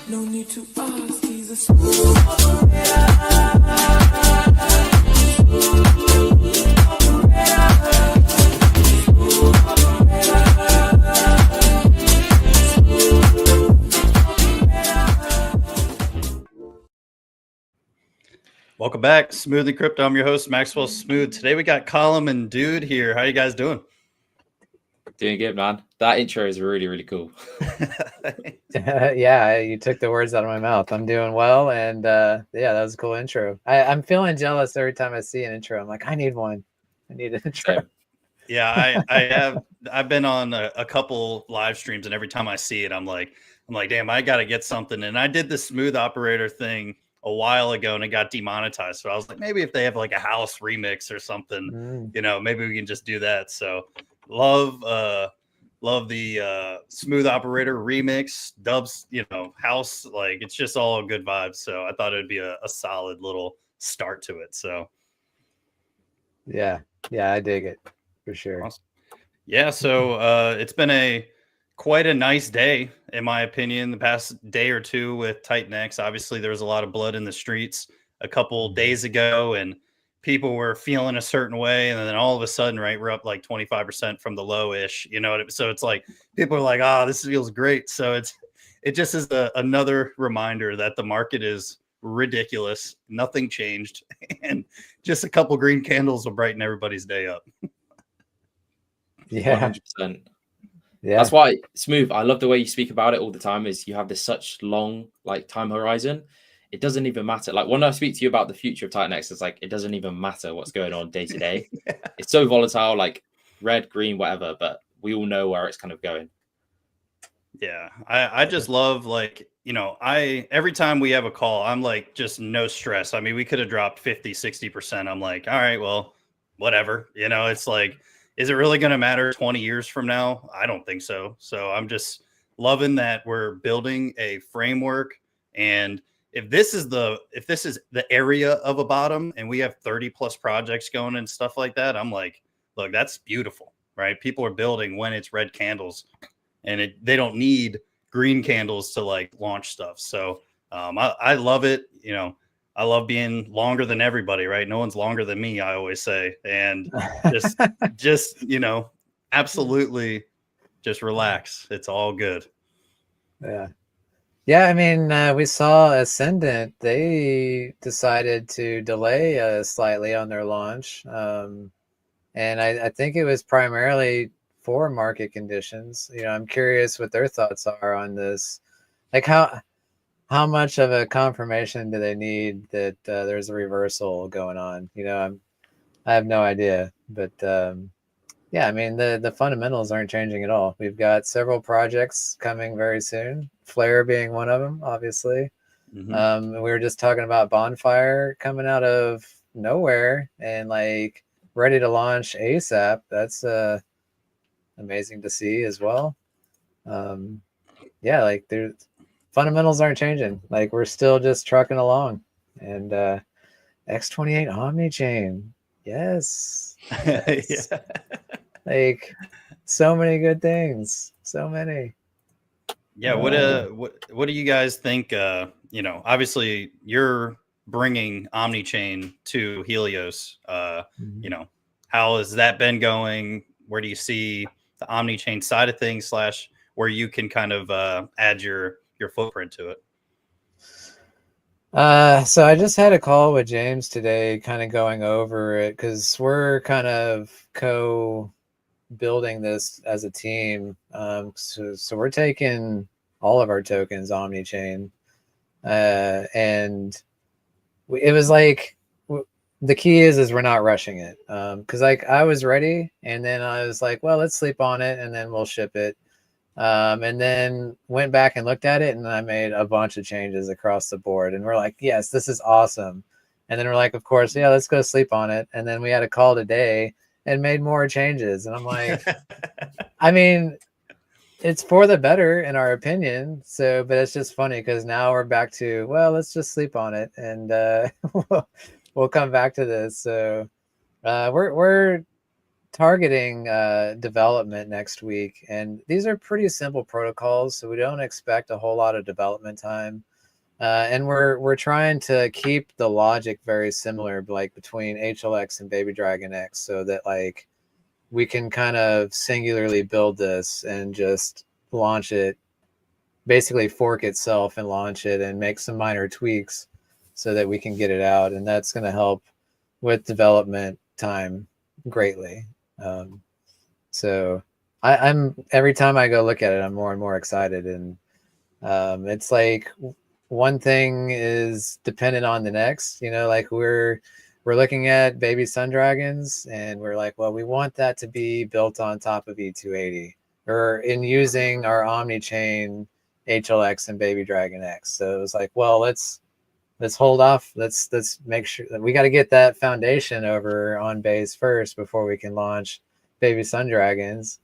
No need to ask, he's a smooth operator. Welcome back, Smooth and Crypto. I'm your host, Maxwell Smooth. Today we got Column and Dude here. How you guys doing? Doing good, man. That intro is really, really cool. Yeah, you took the words out of my mouth. I'm doing well, and yeah, that was a cool intro. I'm feeling jealous every time I see an intro. I'm like, I need one. I need an intro. Same. Yeah, I've been on a couple live streams, and every time I see it, I'm like, damn, I got to get something. And I did the Smooth Operator thing a while ago, and it got demonetized. So I was like, maybe if they have like a house remix or something, maybe we can just do that. So love the Smooth Operator remix dubs, house, like it's just all good vibes. So I thought it'd be a solid little start to it. So yeah, I dig it for sure. Awesome. Yeah, so it's been quite a nice day, in my opinion, the past day or two with TitanX. Obviously, there was a lot of blood in the streets a couple days ago, and people were feeling a certain way, and then all of a sudden, right, we're up like 25% from the low-ish, so it's like people are like, this feels great. So it just is another reminder that the market is ridiculous, nothing changed, and just a couple green candles will brighten everybody's day up. Yeah, 100%. Yeah, That's why Smooth, I love the way you speak about it all the time. Is you have this such long time horizon. It doesn't even matter. Like when I speak to you about the future of TitanX, it's like it doesn't even matter what's going on day to day. It's so volatile, like red, green, whatever, but we all know where it's kind of going. Yeah, I just love every time we have a call, I'm like just no stress. I mean, we could have dropped 50-60%. I'm like, all right, well, whatever. It's like, is it really going to matter 20 years from now? I don't think so. So I'm just loving that we're building a framework. And if this is the area of a bottom and we have 30 plus projects going and stuff like that, I'm like, look, that's beautiful, right? People are building when it's red candles, and they don't need green candles to like launch stuff. So I love it. I love being longer than everybody, right? No one's longer than me, I always say. And just absolutely just relax. It's all good. Yeah. I mean, we saw Ascendant. They decided to delay slightly on their launch. And I think it was primarily for market conditions. I'm curious what their thoughts are on this. Like how much of a confirmation do they need that there's a reversal going on? I have no idea, but yeah, I mean the fundamentals aren't changing at all. We've got several projects coming very soon. Flare being one of them, obviously. Mm-hmm. We were just talking about Bonfire coming out of nowhere and like ready to launch ASAP. That's amazing to see as well. Yeah, like there's fundamentals aren't changing. Like we're still just trucking along. And X28 Omnichain. Yes. Yeah. Like so many good things. So many. Yeah. What do you guys think? Obviously you're bringing Omnichain to Helios. How has that been going? Where do you see the Omnichain side of things / where you can kind of add your footprint to it? So I just had a call with James today, kind of going over it because we're kind of co-building this as a team. So we're taking all of our tokens Omnichain, and it was like the key is we're not rushing it, because like I was ready, and then I was like, well, let's sleep on it, and then we'll ship it. And then went back and looked at it, and I made a bunch of changes across the board, and we're like, yes, this is awesome. And then we're like, of course, yeah, let's go sleep on it. And then we had a call today and made more changes. And I'm like, I mean, it's for the better in our opinion. So, but it's just funny because now we're back to, well, let's just sleep on it, and we'll come back to this. So we're targeting development next week, and these are pretty simple protocols, so we don't expect a whole lot of development time. And we're trying to keep the logic very similar, like between HLX and Baby Dragon X, so that like we can kind of singularly build this and just launch it, basically fork itself and launch it and make some minor tweaks so that we can get it out. And that's going to help with development time greatly. So I'm every time I go look at it, I'm more and more excited. And it's like one thing is dependent on the next, you know, like we're looking at baby sun dragons and we're like, well, we want that to be built on top of E280 or in using our omni chain HLX and baby dragon X. So it was like, well, let's hold off. Let's make sure that we got to get that foundation over on base first before we can launch baby sun dragons.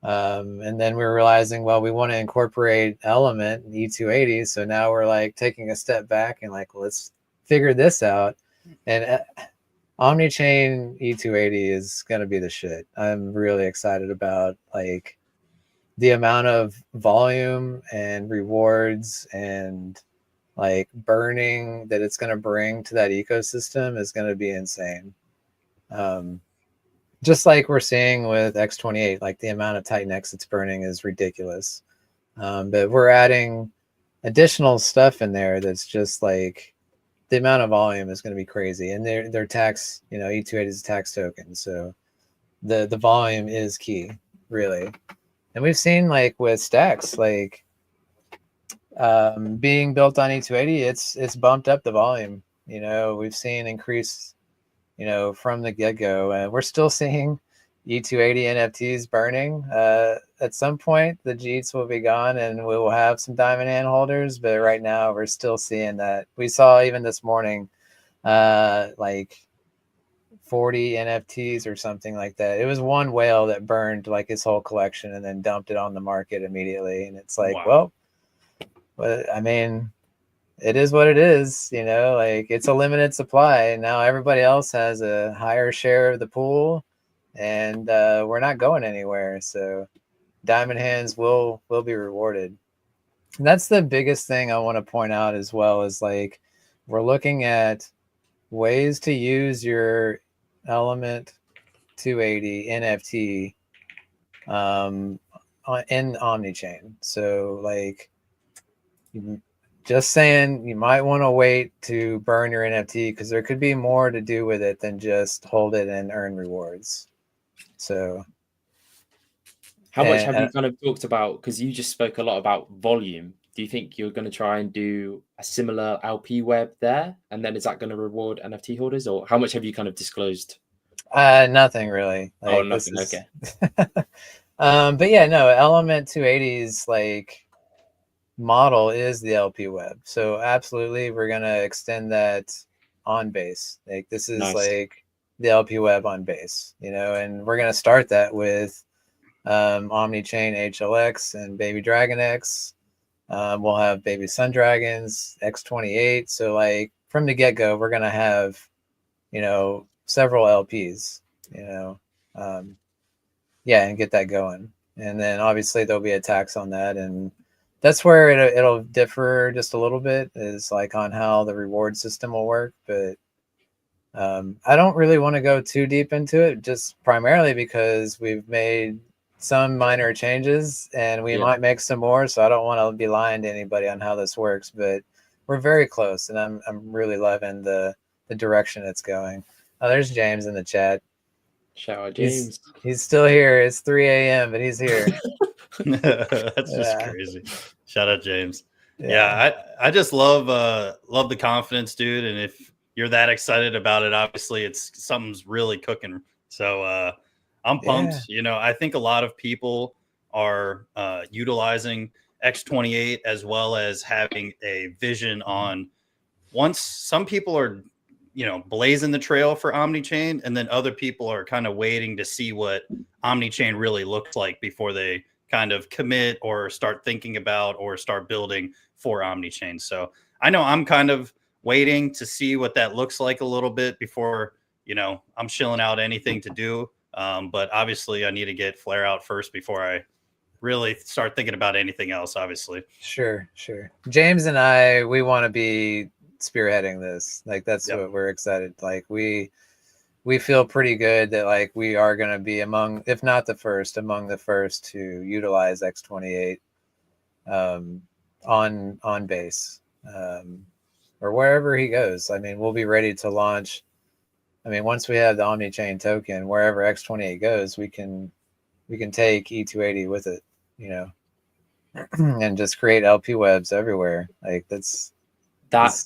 And then we're realizing, well, we want to incorporate element in E280. So now we're like taking a step back and like, let's figure this out. And Omnichain E280 is going to be the shit. I'm really excited about like the amount of volume and rewards and like burning that it's going to bring to that ecosystem is going to be insane. Just like we're seeing with X28, like the amount of TitanX it's burning is ridiculous. But we're adding additional stuff in there that's just like the amount of volume is going to be crazy. And they're tax, you know, E280 is a tax token. So the volume is key, really. And we've seen like with stacks, like being built on E280, it's bumped up the volume. You know, we've seen increase, you know, from the get-go. We're still seeing E280 NFTs burning. At some point, the Jeets will be gone and we will have some diamond hand holders. But right now, we're still seeing that. We saw even this morning, like 40 NFTs or something like that. It was one whale that burned like his whole collection and then dumped it on the market immediately. And it's like, Wow. well, I mean, it is what it is, you know, like it's a limited supply. And now everybody else has a higher share of the pool and we're not going anywhere. So diamond hands will be rewarded. And that's the biggest thing I want to point out as well, is like we're looking at ways to use your element 280 NFT in Omnichain. So like just saying, you might want to wait to burn your NFT because there could be more to do with it than just hold it and earn rewards. So how much have you kind of talked about, because you just spoke a lot about volume, do you think you're going to try and do a similar LP web there, and then is that going to reward NFT holders, or how much have you kind of disclosed? Nothing really. Like, oh, nothing. Okay. But yeah, no, element 280's like model is the LP web, so absolutely we're gonna extend that on base. Like this is like the LP web on base, you know, and we're gonna start that with Omnichain HLX and Baby Dragon X. We'll have Baby Sun Dragons X28. So like from the get-go, we're gonna have, you know, several LPs, you know, yeah, and get that going. And then obviously there'll be a tax on that, and that's where it'll differ just a little bit, is like on how the reward system will work. But I don't really want to go too deep into it, just primarily because we've made some minor changes and we might make some more. So I don't want to be lying to anybody on how this works, but we're very close, and I'm really loving the direction it's going. Oh, there's James in the chat. Shout out James. He's still here. It's 3 a.m., but he's here. That's just crazy. Shout out James. Yeah, I just love the confidence, dude. And if you're that excited about it, obviously it's something's really cooking. So I'm pumped. You know, I think a lot of people are utilizing X28 as well as having a vision on, once some people are, you know, blazing the trail for Omnichain, and then other people are kind of waiting to see what Omnichain really looks like before they kind of commit or start thinking about or start building for Omnichain. So I know I'm kind of waiting to see what that looks like a little bit before, you know, I'm shilling out anything to do. But obviously, I need to get Flare out first before I really start thinking about anything else. Obviously, Sure. James and I, we want to be spearheading this. Like that's Yep. what we're excited. Like we feel pretty good that like we are going to be among, if not the first, among the first to utilize X28 on base or wherever he goes. I mean, we'll be ready to launch. I mean, once we have the Omni-Chain token, wherever X28 goes, we can take E280 with it, you know, and just create LP webs everywhere. Like that's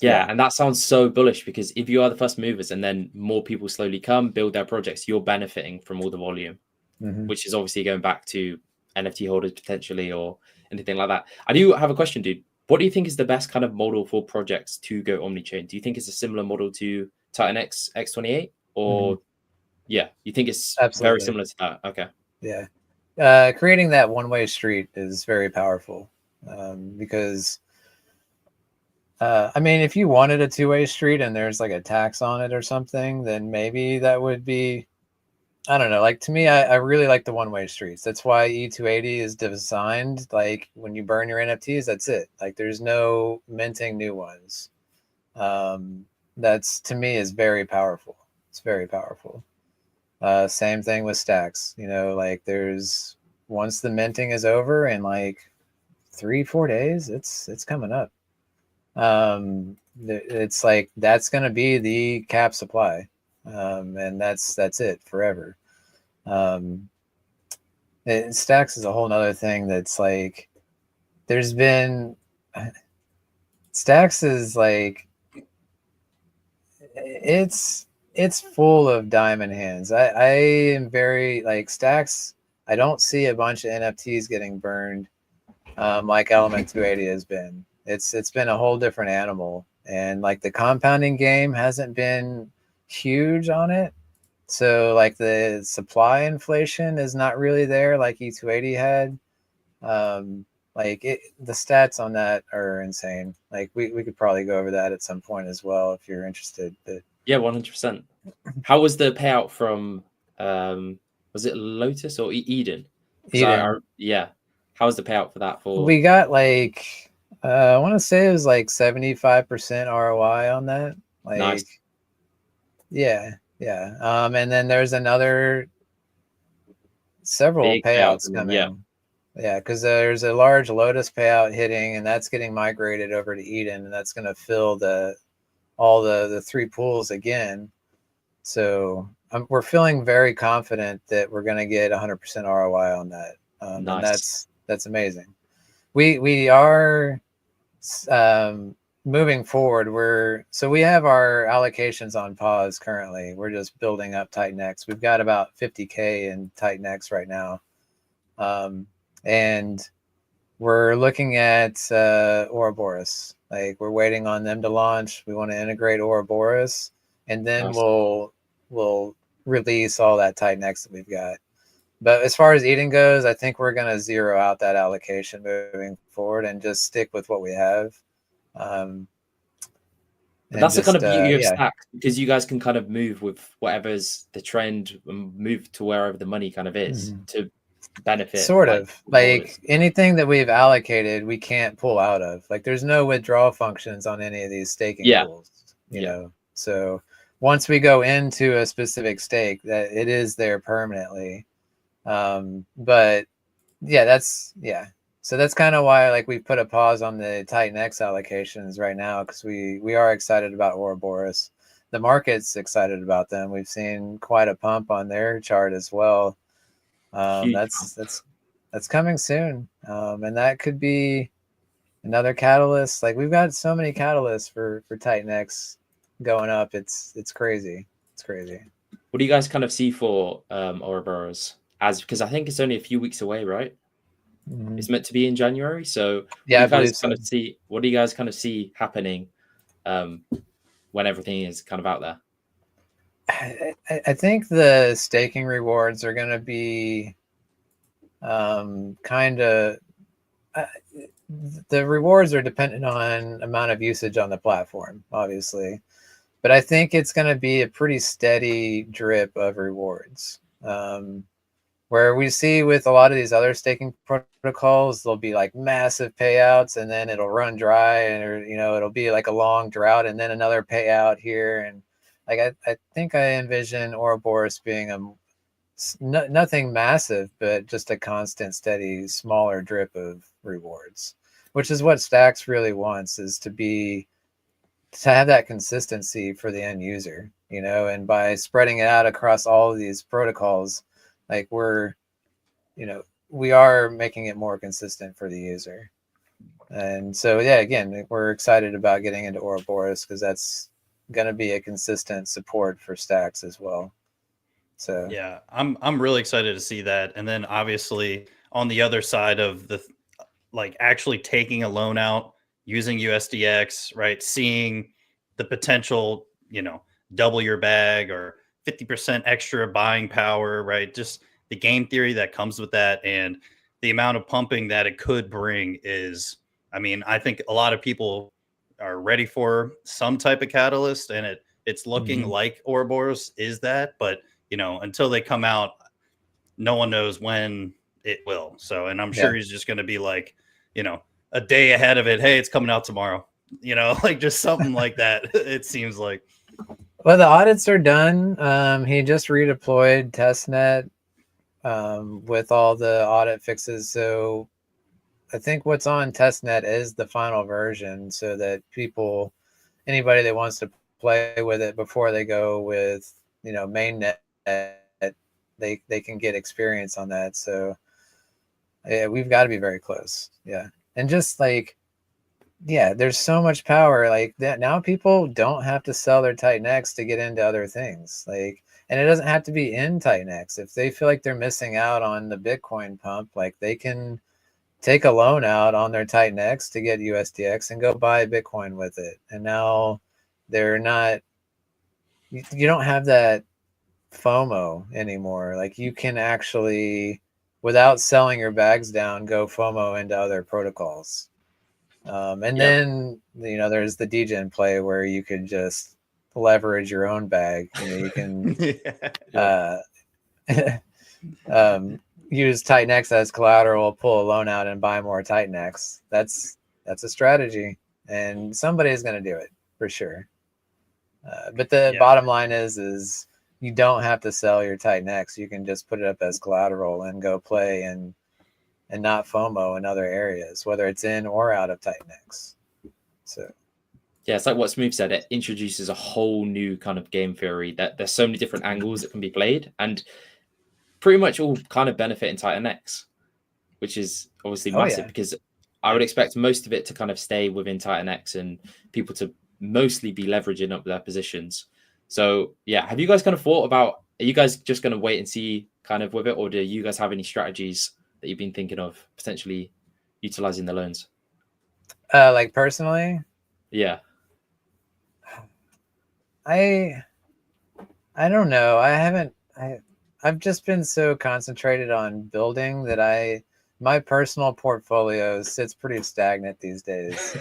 yeah, and that sounds so bullish, because if you are the first movers and then more people slowly come build their projects, you're benefiting from all the volume, which is obviously going back to NFT holders potentially or anything like that. I do have a question, dude. What do you think is the best kind of model for projects to go omni-chain? Do you think it's a similar model to TitanX X28, or yeah, you think it's very Absolutely. similar to that? Okay. Yeah. Creating that one-way street is very powerful because I mean, if you wanted a two-way street and there's like a tax on it or something, then maybe that would be, I don't know. Like to me, I really like the one-way streets. That's why E280 is designed. Like when you burn your NFTs, that's it. Like there's no minting new ones. That's to me is very powerful. It's very powerful. Same thing with stacks. You know, like there's once the minting is over in like 3-4 days, it's coming up. It's like that's going to be the cap supply, and that's it forever. Stacks is a whole nother thing that's like there's been Stacks is like it's full of diamond hands. I am very like Stacks. I don't see a bunch of NFTs getting burned like Element 280 has been. It's been a whole different animal, and like the compounding game hasn't been huge on it. So like the supply inflation is not really there like E280 had. The stats on that are insane. Like we could probably go over that at some point as well if you're interested. But yeah, 100%. How was the payout from was it Lotus or Eden? Eden. Yeah. How was the payout for that? We got like I want to say it was like 75% ROI on that. Like nice. Yeah. And then there's several Big payouts payout, coming. Yeah, because there's a large Lotus payout hitting, and that's getting migrated over to Eden, and that's going to fill all the three pools again. So we're feeling very confident that we're going to get 100% ROI on that, nice. And that's amazing. We are moving forward. We have our allocations on pause currently. We're just building up TitanX. We've got about 50K in TitanX right now. And we're looking at Ouroboros. Like we're waiting on them to launch. We want to integrate Ouroboros, and then nice. we'll release all that TitanX that we've got. But as far as Eden goes, I think we're going to zero out that allocation moving forward and just stick with what we have. That's the kind of beauty of Stacks, because you guys can kind of move with whatever's the trend and move to wherever the money kind of is to benefit. Sort of like anything that we've allocated, we can't pull out of. Like there's no withdrawal functions on any of these staking pools, you know. So once we go into a specific stake, that it is there permanently. But yeah, so that's kind of why like we put a pause on the TitanX allocations right now, because we are excited about Ouroboros. The market's excited about them. We've seen quite a pump on their chart as well. That's coming soon, and that could be another catalyst. Like we've got so many catalysts for TitanX going up. It's crazy. It's crazy. What do you guys kind of see for Ouroboros? Because I think it's only a few weeks away, right? It's meant to be in January. So yeah, what do you guys kind of see happening when everything is kind of out there? I think the staking rewards are going to be kind of the rewards are dependent on amount of usage on the platform, obviously, but I think it's going to be a pretty steady drip of rewards. Where we see with a lot of these other staking protocols, there'll be like massive payouts and then it'll run dry, and or, it'll be like a long drought and then another payout here. And like I think I envision Ouroboros being nothing massive, but just a constant, steady, smaller drip of rewards, which is what Stacks really wants, is to have that consistency for the end user, and by spreading it out across all of these protocols, like we are making it more consistent for the user. And so, yeah, again, we're excited about getting into Ouroboros because that's going to be a consistent support for Stacks as well. So yeah, I'm really excited to see that. And then obviously on the other side of the like actually taking a loan out using USDX, right? Seeing the potential, double your bag or 50% extra buying power, right? Just the game theory that comes with that and the amount of pumping that it could bring is, I mean, I think a lot of people are ready for some type of catalyst, and it's looking like Ouroboros is that, but until they come out, no one knows when it will. So, and I'm sure he's just going to be like, a day ahead of it. Hey, it's coming out tomorrow. Like just something like that. It seems like. Well, the audits are done. He just redeployed testnet with all the audit fixes. So I think what's on testnet is the final version, so that anybody that wants to play with it before they go with mainnet, they can get experience on that. So yeah, we've got to be very close. Yeah, and just like, yeah, there's so much power like that now. People don't have to sell their TitanX to get into other things. Like, and it doesn't have to be in TitanX. If they feel like they're missing out on the Bitcoin pump, like they can take a loan out on their TitanX to get USDX and go buy Bitcoin with it. And now they're not, you don't have that FOMO anymore. Like you can actually, without selling your bags down, go FOMO into other protocols. And then, there's the degen play where you could just leverage your own bag. You can use TitanX as collateral, pull a loan out and buy more TitanX. That's a strategy, and somebody's going to do it for sure. But the bottom line is you don't have to sell your TitanX. You can just put it up as collateral and go play and not FOMO in other areas, whether it's in or out of TitanX. So yeah, it's like what Smooth said. It introduces a whole new kind of game theory that there's so many different angles that can be played, and pretty much all kind of benefit in TitanX, which is obviously massive because I would expect most of it to kind of stay within TitanX and people to mostly be leveraging up their positions. So yeah, have you guys kind of thought about, are you guys just going to wait and see kind of with it, or do you guys have any strategies that you've been thinking of potentially utilizing the loans? Like personally? Yeah. I don't know. I've just been so concentrated on building that my personal portfolio sits pretty stagnant these days.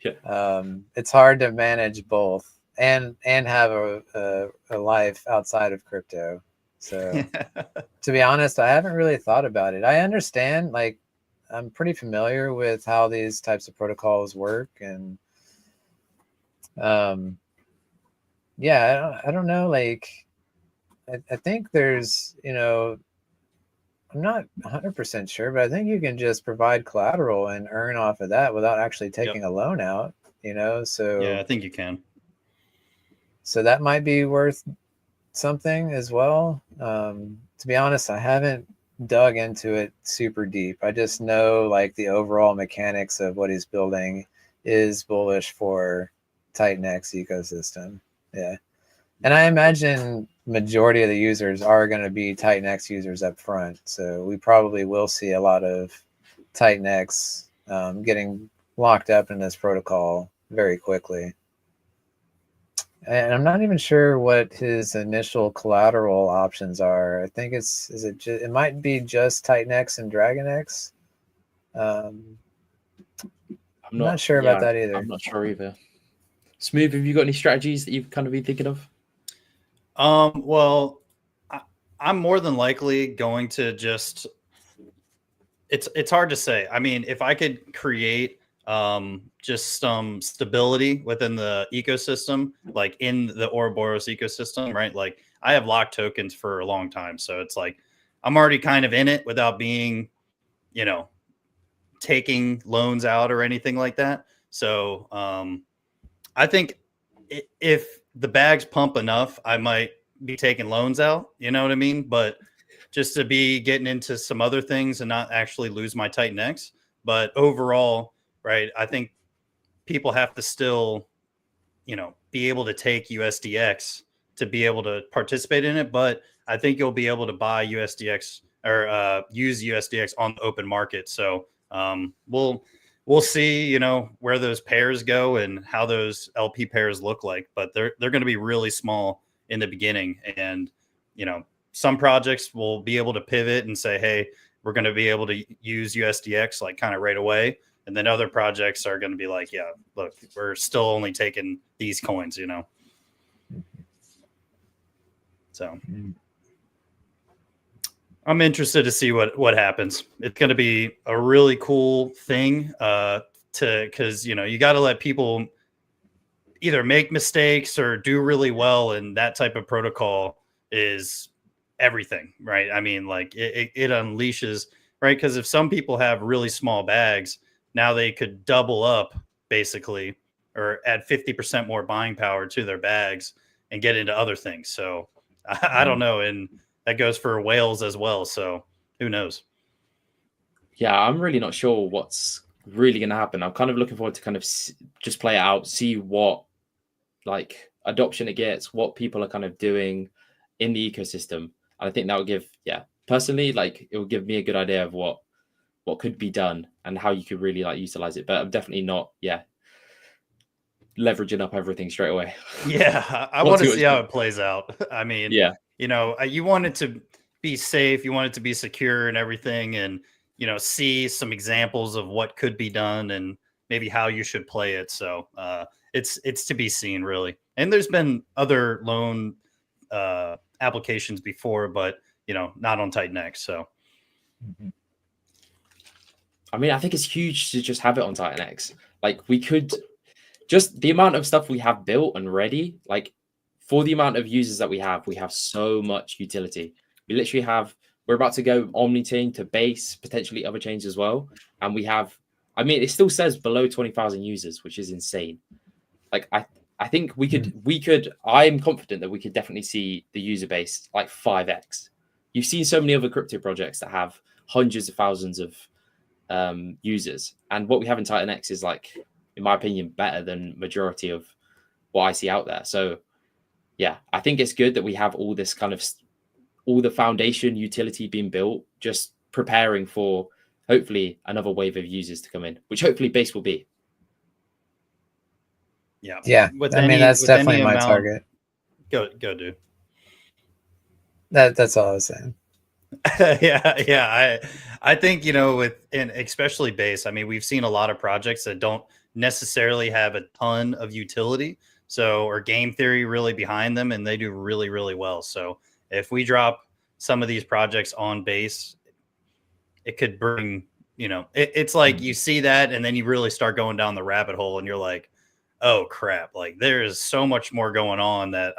Yeah. It's hard to manage both and have a life outside of crypto. So to be honest, I haven't really thought about it. I understand, like, I'm pretty familiar with how these types of protocols work, and yeah, I don't know. Like, I think there's, I'm not 100% sure, but I think you can just provide collateral and earn off of that without actually taking a loan out, so yeah, I think you can. So that might be worth something as well. To be honest, I haven't dug into it super deep. I just know like the overall mechanics of what he's building is bullish for TitanX ecosystem. Yeah. And I imagine majority of the users are going to be TitanX users up front. So we probably will see a lot of TitanX getting locked up in this protocol very quickly. And I'm not even sure what his initial collateral options are. I think it might be just TitanX and DragonX. I'm not sure about that either. I'm not sure either. Smooth, have you got any strategies that you've kind of been thinking of? Well, I'm more than likely going to just. It's hard to say. I mean, if I could create just some stability within the ecosystem, like in the Ouroboros ecosystem, right? Like I have locked tokens for a long time, so it's like I'm already kind of in it without being, you know, taking loans out or anything like that. So I think if the bags pump enough, I might be taking loans out. You know what I mean? But just to be getting into some other things and not actually lose my TitanX. But overall, right, I think people have to still, you know, be able to take USDX to be able to participate in it. But I think you'll be able to buy USDX or use USDX on the open market. So we'll see, you know, where those pairs go and how those LP pairs look like. But they're going to be really small in the beginning, and you know, some projects will be able to pivot and say, hey, we're going to be able to use USDX like kind of right away. And then other projects are going to be like, yeah, look, we're still only taking these coins, you know? So I'm interested to see what happens. It's going to be a really cool thing because, you know, you got to let people either make mistakes or do really well. And that type of protocol is everything, right? I mean, like it unleashes, right? Because if some people have really small bags, now they could double up basically or add 50% more buying power to their bags and get into other things. So I don't know. And that goes for whales as well. So who knows? Yeah, I'm really not sure what's really going to happen. I'm kind of looking forward to kind of just play it out, see what like adoption it gets, what people are kind of doing in the ecosystem. And I think that will give, yeah, personally, like it will give me a good idea of what could be done and how you could really like utilize it. But I'm definitely not, yeah, leveraging up everything straight away. Yeah, I want to see how it plays out. I mean, yeah, you know, you want it to be safe, you want it to be secure and everything, and you know, see some examples of what could be done and maybe how you should play it. So it's to be seen, really. And there's been other loan applications before, but you know, not on TitanX. So. I mean, I think it's huge to just have it on TitanX. Like we could just the amount of stuff we have built and ready, like for the amount of users that we have so much utility. We literally have, we're about to go omni-chain to base, potentially other chains as well. And we have, I mean, it still says below 20,000 users, which is insane. Like I think we could, I'm confident that we could definitely see the user base like 5x. You've seen so many other crypto projects that have hundreds of thousands of users. And what we have in TitanX is like, in my opinion, better than majority of what I see out there. So yeah, I think it's good that we have all this kind of all the foundation utility being built, just preparing for hopefully another wave of users to come in, which hopefully base will be. Yeah. Yeah. I mean, that's definitely my target. Go, dude. That's all I was saying. yeah. I think, you know, and especially base, I mean, we've seen a lot of projects that don't necessarily have a ton of utility. So, or game theory really behind them, and they do really, really well. So if we drop some of these projects on base, it could bring, you know, it's like you see that and then you really start going down the rabbit hole and you're like, oh crap, like there is so much more going on that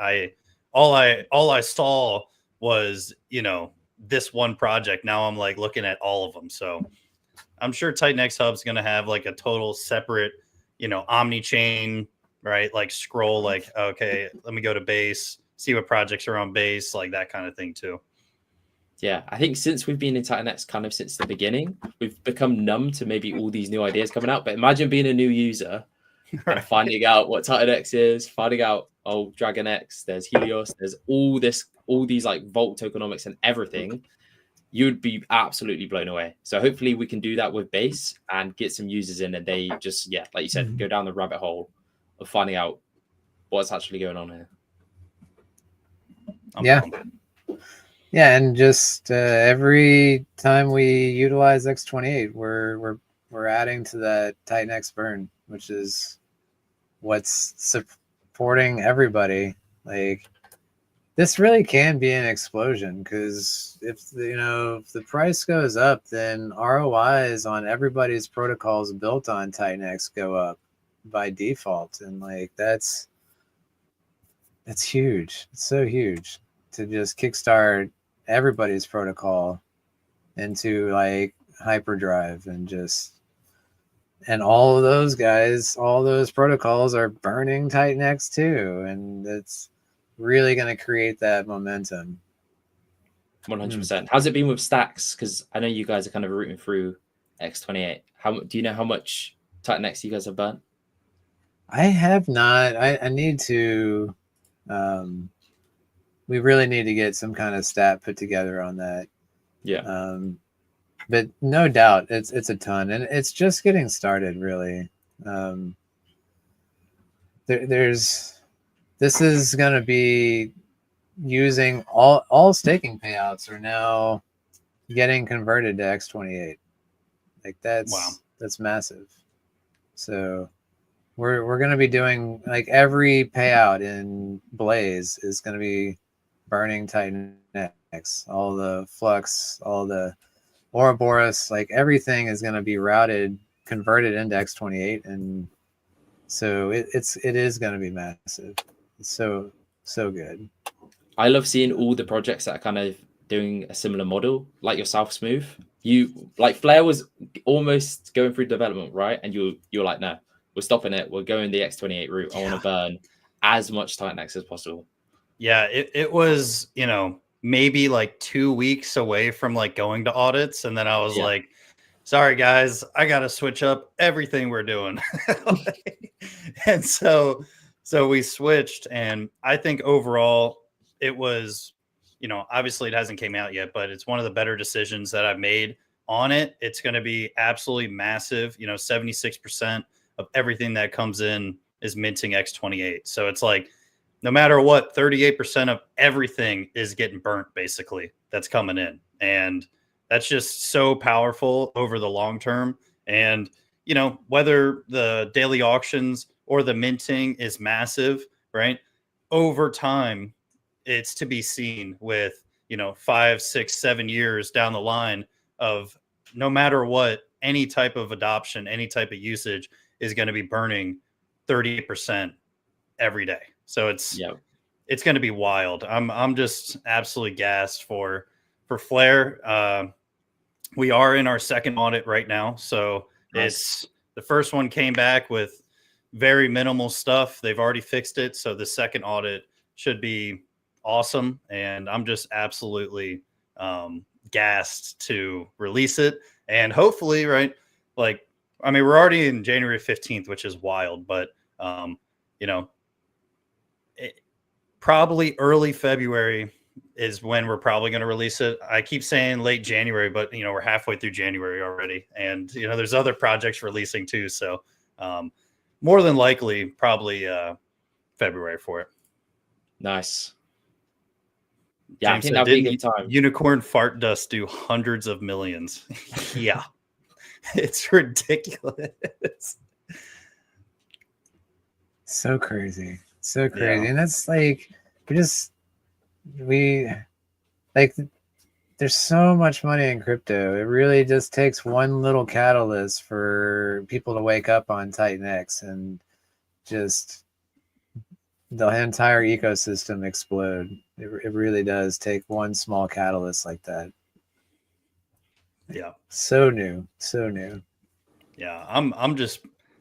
all I saw was, you know, this one project. Now I'm like looking at all of them. So I'm sure TitanX Hub's going to have like a total separate, you know, omni chain, right? Like scroll, like, okay, let me go to base, see what projects are on base, like that kind of thing too. Yeah, I think since we've been in TitanX kind of since the beginning, we've become numb to maybe all these new ideas coming out. But imagine being a new user Right. and finding out what TitanX is, finding out, oh, DragonX, there's Helios, there's all these like Vault tokenomics and everything. You'd be absolutely blown away. So hopefully we can do that with base and get some users in and they just, yeah, like you said, go down the rabbit hole of finding out what's actually going on here. Yeah, and just every time we utilize X28, we're adding to that TitanX burn, which is what's supporting everybody. Like this really can be an explosion, because if if the price goes up, then ROIs on everybody's protocols built on TitanX go up by default, and like that's huge. It's so huge to just kickstart everybody's protocol into like hyperdrive, and all of those guys, all those protocols are burning TitanX too, and it's really going to create that momentum. 100%. How's it been with stacks? Because I know you guys are kind of rooting through X28. How do you know how much TitanX you guys have burnt? I have not. I need to. We really need to get some kind of stat put together on that. Yeah. But no doubt, it's a ton, and it's just getting started. Really, this is going to be using all staking payouts are now getting converted to X28. Like that's massive. So we're going to be doing like every payout in Blaze is going to be burning TitanX. All the Flux, all the Ouroboros, like everything is going to be converted into X28, and so it is going to be massive. It's so good. I love seeing all the projects that are kind of doing a similar model, like yourself, Smooth. You like Flare was almost going through development, right? And you're like, no, we're stopping it. We're going the X28 route. I want to burn as much TitanX as possible. Yeah, it was, maybe like 2 weeks away from like going to audits. And then I was like, sorry guys, I gotta switch up everything we're doing. And so we switched, and I think overall it was, obviously it hasn't came out yet, but it's one of the better decisions that I've made on it. It's going to be absolutely massive. 76% of everything that comes in is minting X28. So it's like, no matter what, 38% of everything is getting burnt, basically, that's coming in. And that's just so powerful over the long term. And, whether the daily auctions or the minting is massive, right? Over time, it's to be seen with, 5, 6, 7 years down the line of no matter what, any type of adoption, any type of usage is going to be burning 38% every day. So it's going to be wild. I'm just absolutely gassed for Flare. We are in our second audit right now, so it's the first one came back with very minimal stuff. They've already fixed it, so the second audit should be awesome, and I'm just absolutely gassed to release it. And hopefully, right, like, I mean, we're already in January 15th, which is wild, but probably early February is when we're probably going to release it. I keep saying late January, but we're halfway through January already, and there's other projects releasing too. So more than likely, probably February for it. Nice. Yeah, James I think that'd be a good time. Unicorn fart dust do hundreds of millions. Yeah, it's ridiculous. So crazy. So crazy. Yeah. And that's like, we like, there's so much money in crypto. It really just takes one little catalyst for people to wake up on TitanX, and just the entire ecosystem explode. It really does take one small catalyst like that. Yeah. So new. Yeah. I'm just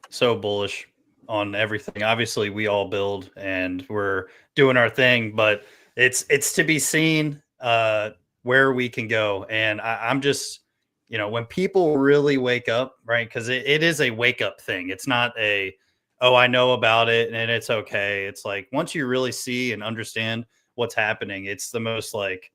so bullish on everything. Obviously we all build and we're doing our thing, but it's to be seen where we can go. And I'm just, when people really wake up, right? Because it is a wake up thing. It's not oh, I know about it and it's okay. It's like, once you really see and understand what's happening, it's the most like,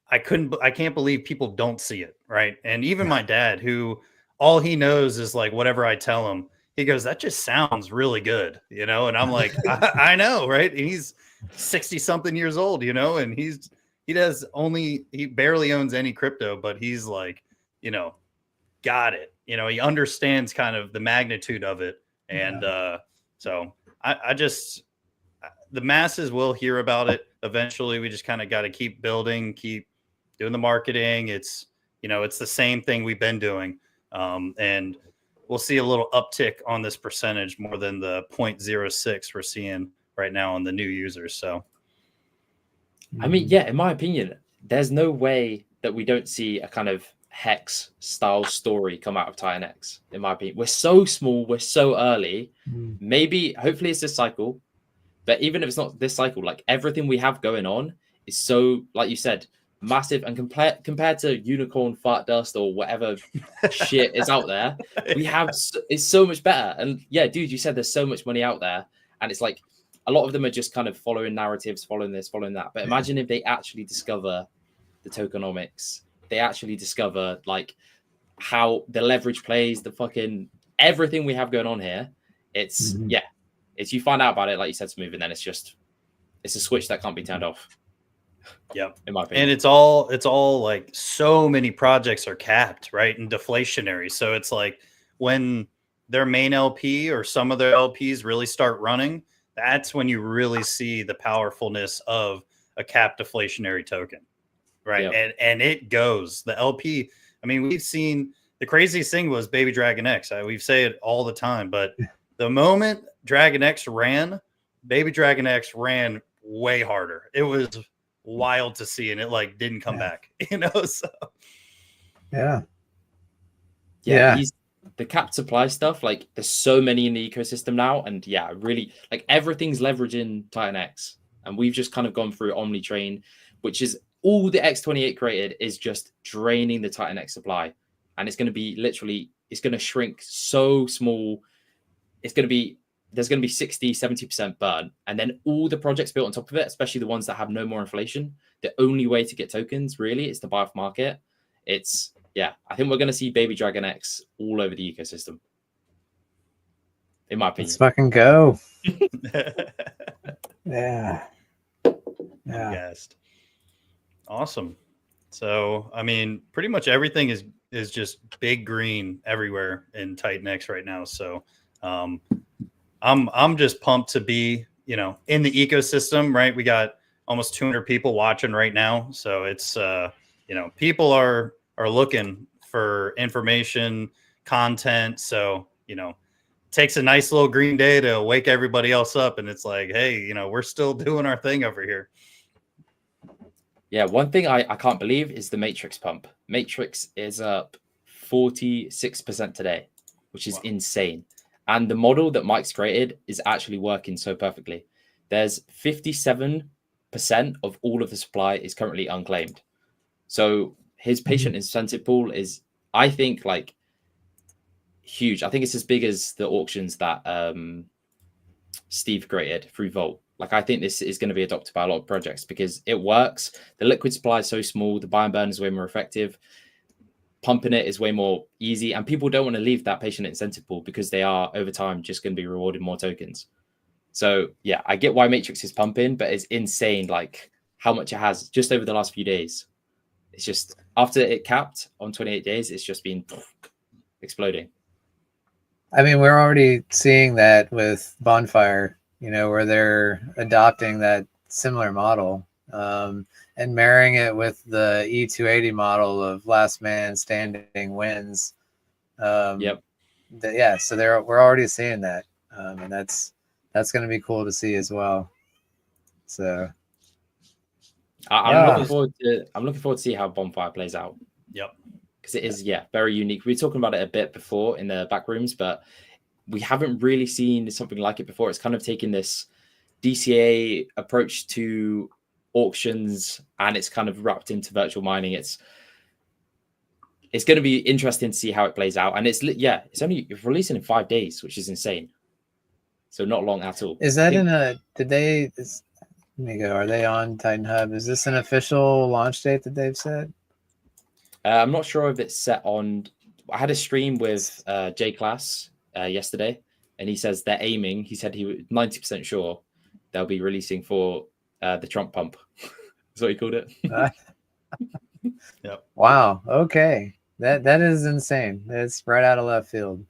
I can't believe people don't see it. Right. And even my dad, who all he knows is like whatever I tell him, he goes, that just sounds really good, and I'm like, I know, right? And he's 60 something years old, and he barely owns any crypto, but he's like, got it. He understands kind of the magnitude of it. And so I just, the masses will hear about it eventually. We just kind of got to keep building, keep doing the marketing. It's, it's the same thing we've been doing. And we'll see a little uptick on this percentage more than the 0.06 we're seeing right now on the new users. So, I mean, yeah, in my opinion, there's no way that we don't see a kind of Hex style story come out of TitanX. In my opinion, we're so small, we're so early. Maybe, hopefully, it's this cycle. But even if it's not this cycle, like everything we have going on is so, like you said, massive. And compared to unicorn fart dust or whatever shit is out there, we have it's so much better. And yeah, dude, you said there's so much money out there, and it's like a lot of them are just kind of following narratives, following this, following that. But imagine if they actually discover the tokenomics, they actually discover like how the leverage plays, the fucking everything we have going on here. It's it's you find out about it, like you said, Smooth, and then it's a switch that can't be turned off. Yeah, in my opinion. And it's all like so many projects are capped, right, and deflationary. So it's like when their main LP or some of their LPs really start running, that's when you really see the powerfulness of a capped deflationary token, right? Yep. And it goes the LP. I mean, we've seen the craziest thing was Baby Dragon X. We say it all the time, but the moment Dragon X ran, Baby Dragon X ran way harder. It was wild to see, and it like didn't come back, so Yeah. He's the capped supply stuff. Like there's so many in the ecosystem now, and really like everything's leveraging TitanX, and we've just kind of gone through OmniTrain, which is all the X28 created is just draining the TitanX supply, and it's going to be literally, it's going to shrink so small. It's going to be, there's going to be 60-70% burn, and then all the projects built on top of it, especially the ones that have no more inflation, the only way to get tokens really is to buy off market. It's I think we're going to see Baby Dragon X all over the ecosystem, in my opinion. Let's fucking go. Guessed. Awesome. So I mean, pretty much everything is just big green everywhere in TitanX right now. So I'm just pumped to be, in the ecosystem, right? We got almost 200 people watching right now. So it's, people are looking for information, content. So, it takes a nice little green day to wake everybody else up. And it's like, hey, we're still doing our thing over here. Yeah. One thing I can't believe is the Matrix pump. Matrix is up 46% today, which is insane. And the model that Mike's created is actually working so perfectly. There's 57% of all of the supply is currently unclaimed. So his patient incentive pool is, I think, like huge. I think it's as big as the auctions that Steve created through Vault. Like, I think this is going to be adopted by a lot of projects because it works. The liquid supply is so small. The buy and burn is way more effective. Pumping it is way more easy, and people don't want to leave that patient incentive pool because they are over time just going to be rewarded more tokens. So I get why Matrix is pumping, but it's insane like how much it has just over the last few days. It's just after it capped on 28 days, it's just been exploding. I mean, we're already seeing that with Bonfire, where they're adopting that similar model. And marrying it with the E280 model of last man standing wins. So we're already seeing that, and that's going to be cool to see as well. So I'm looking forward to see how Bonfire plays out. Yep, because it is very unique. We were talking about it a bit before in the back rooms, but we haven't really seen something like it before. It's kind of taking this DCA approach to auctions, and it's kind of wrapped into virtual mining. It's going to be interesting to see how it plays out, and it's only releasing in 5 days, which is insane. So not long at all. Is that let me go, are they on Titan Hub? Is this an official launch date that they've said? I'm not sure if it's set on. I had a stream with J Class yesterday, and he says they're aiming. He said he was 90% sure they'll be releasing for the Trump pump. That's what he called it. Yep. Wow. Okay. That is insane. It's right out of left field.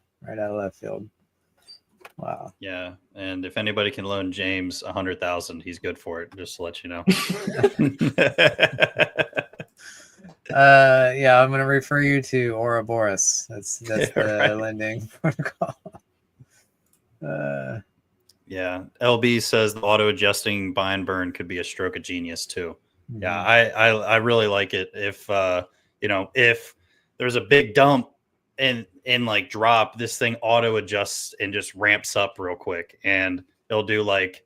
Wow. Yeah, and if anybody can loan James 100,000, he's good for it. Just to let you know. Yeah, I'm gonna refer you to Ouroboros. That's Yeah, the right. lending protocol. Yeah, LB says the auto adjusting buy and burn could be a stroke of genius too. Yeah, Mhm. I really like it. If if there's a big dump and like drop, this thing auto adjusts and just ramps up real quick, and it'll do like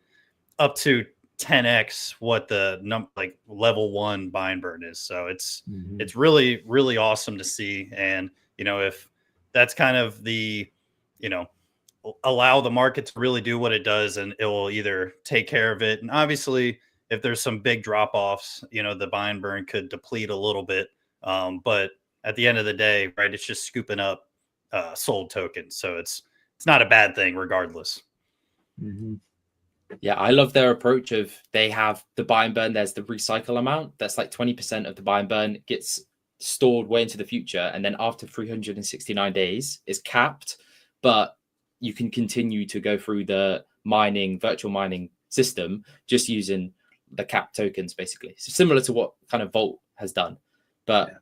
up to 10x what the like level 1 buy and burn is. So Mhm. it's really awesome to see. And if that's kind of the you know allow the market to really do what it does, and it will either take care of it. And obviously, if there's some big drop offs, the buy and burn could deplete a little bit. But at the end of the day, right, it's just scooping up sold tokens. So it's not a bad thing regardless. Mhm. Yeah, I love their approach of they have the buy and burn. There's the recycle amount. That's like 20% of the buy and burn gets stored way into the future. And then after 369 days, it's capped, but you can continue to go through the virtual mining system, just using the capped tokens, basically. So similar to what kind of Vault has done. But Yeah.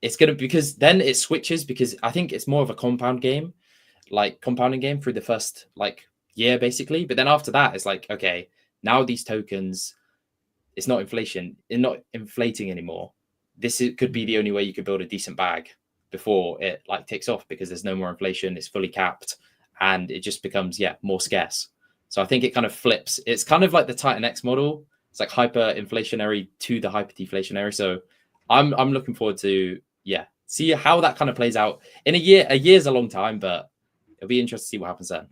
it's going to, because then it switches, because I think it's more of a compounding game through the first year, basically. But then after that, it's like, okay, now these tokens, it's not inflating anymore. Could be the only way you could build a decent bag before it takes off, because there's no more inflation, it's fully capped, and it just becomes more scarce. So I think it kind of flips. It's kind of like the TitanX model. It's like hyper inflationary to the hyper deflationary. So I'm looking forward to see how that kind of plays out in a year. A year's a long time, but it'll be interesting to see what happens then.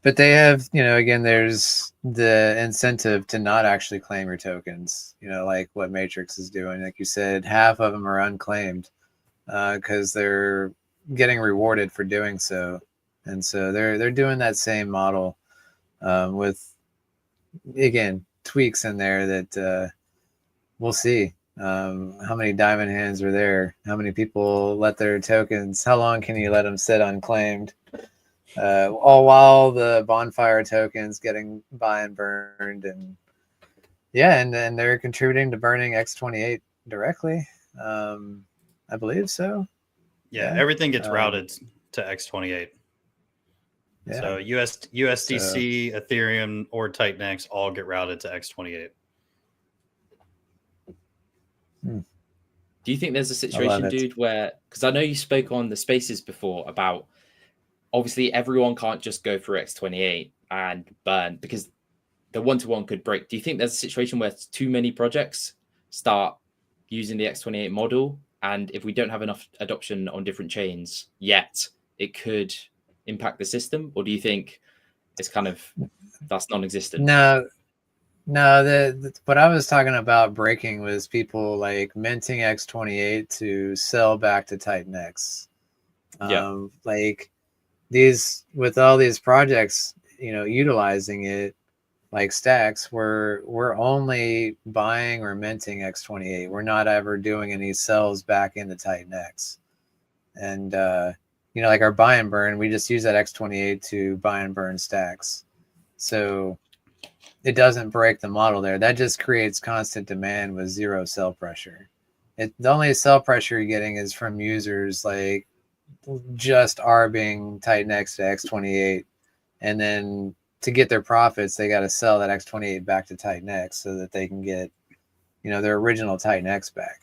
But they have, again, there's the incentive to not actually claim your tokens, like what Matrix is doing. Like you said, half of them are unclaimed because they're getting rewarded for doing so. And so they're doing that same model with, again, tweaks in there that we'll see. How many diamond hands are there? How many people let their tokens? How long can you let them sit unclaimed? All while the bonfire tokens getting buy and burned, and and they're contributing to burning X28 directly. I believe so. Yeah, everything gets Um, routed to X28. Yeah. So USDC, Ethereum, or TitanX all get routed to X28. Do you think there's a situation, dude, where, because I know you spoke on the spaces before about obviously everyone can't just go through X28 and burn, because the one-to-one could break. Do you think there's a situation where too many projects start using the X28 model, and if we don't have enough adoption on different chains yet, it could impact the system? Or do you think it's kind of, that's non-existent? No, what I was talking about breaking was people like minting X28 to sell back to TitanX. Like with all these projects, utilizing it, like Stacks, we're only buying or minting X28. We're not ever doing any sells back into TitanX. And like our buy and burn, we just use that X28 to buy and burn Stacks. So it doesn't break the model there. That just creates constant demand with zero sell pressure. The only sell pressure you're getting is from users like just arbing TitanX to X28, and then to get their profits, they got to sell that X28 back to TitanX so that they can get, their original TitanX back.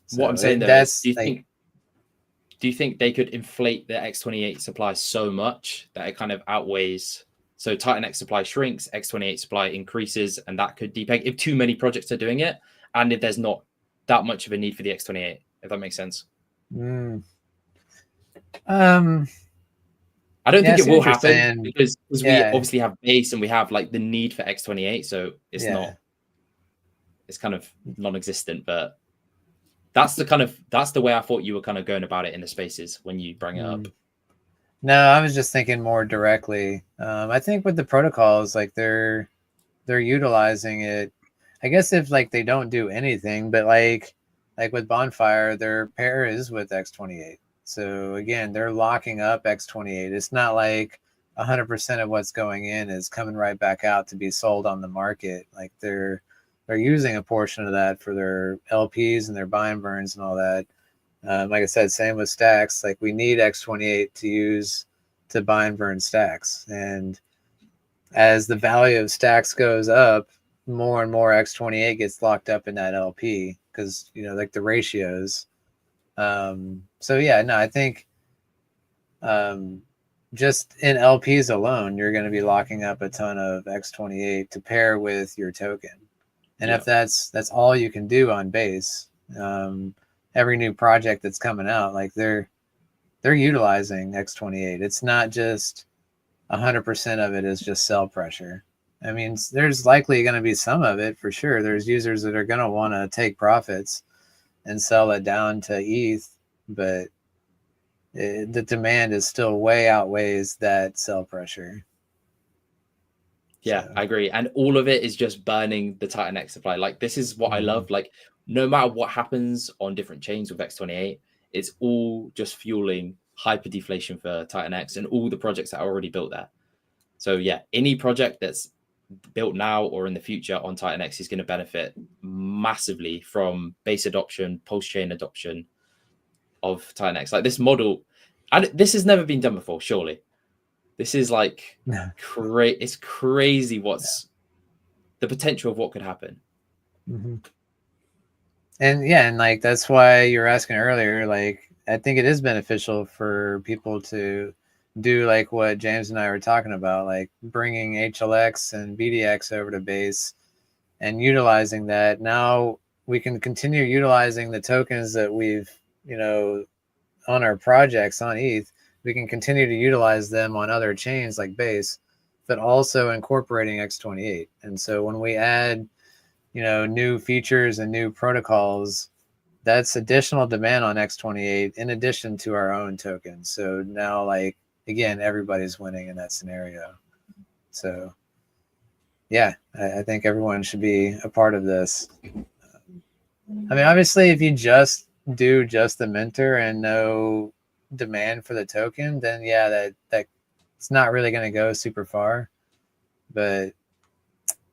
So what I'm saying though is, do you think they could inflate the X28 supply so much that it kind of outweighs? So TitanX supply shrinks, X28 supply increases, and that could depeg if too many projects are doing it, and if there's not that much of a need for the X28, if that makes sense. I don't think it will happen because we obviously have base and we have the need for X28, so it's not. It's kind of non-existent, but that's the way I thought you were kind of going about it in the spaces when you bring it up. No, I was just thinking more directly. I think with the protocols, they're utilizing it. I guess if they don't do anything, but like with Bonfire, their pair is with X28. So again, they're locking up X28. It's not like 100% of what's going in is coming right back out to be sold on the market. Like they're using a portion of that for their LPs and their buy and burns and all that. Like I said, same with stacks. Like we need X28 to use to buy and burn stacks. And as the value of stacks goes up, more and more X28 gets locked up in that LP because, you know, like the ratios. So yeah, no, I think just in LPs alone, you're going to be locking up a ton of X28 to pair with your token. And if that's all you can do on base, every new project that's coming out, like they're utilizing X28. It's not just 100% of it is just sell pressure. I mean, there's likely going to be some of it for sure. There's users that are going to want to take profits and sell it down to ETH, but the demand is still way outweighs that sell pressure. Yeah, So. I agree. And all of it is just burning the TitanX supply. Like this is what I love. Like no matter what happens on different chains with X28, it's all just fueling hyper deflation for TitanX and all the projects that are already built there. So yeah, any project that's built now or in the future on TitanX is going to benefit massively from base adoption, post-chain adoption of TitanX. Like this model, and this has never been done before, surely. This is like it's crazy what's the potential of what could happen. And yeah, and like that's why you were asking earlier, like I think it is beneficial for people to do like what James and I were talking about, like bringing HLX and BDX over to base and utilizing that. Now we can continue utilizing the tokens that we've, you know, on our projects on ETH. We can continue to utilize them on other chains like base, but also incorporating X28. And so when we add, you know, new features and new protocols, that's additional demand on X28 in addition to our own tokens. So now, like, again, everybody's winning in that scenario. So yeah, I think everyone should be a part of this. I mean, obviously, if you just do just the minter and no demand for the token, then yeah, that it's not really going to go super far. But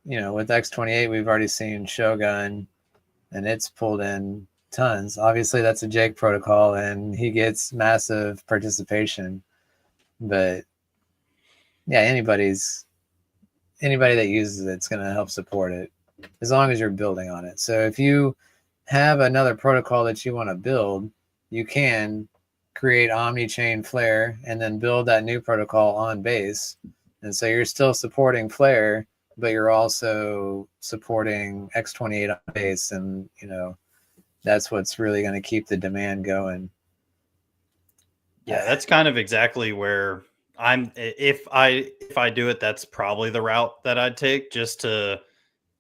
you know, with X28, we've already seen Shogun, and it's pulled in tons. Obviously, that's a Jake protocol, and he gets massive participation. But yeah, anybody that uses it's going to help support it as long as you're building on it. So if you have another protocol that you want to build, you can create omni-chain Flare and then build that new protocol on base. And so you're still supporting Flare, but you're also supporting X28 on base. And, you know, that's what's really going to keep the demand going. Yeah, that's kind of exactly where if I do it, that's probably the route that I'd take, just to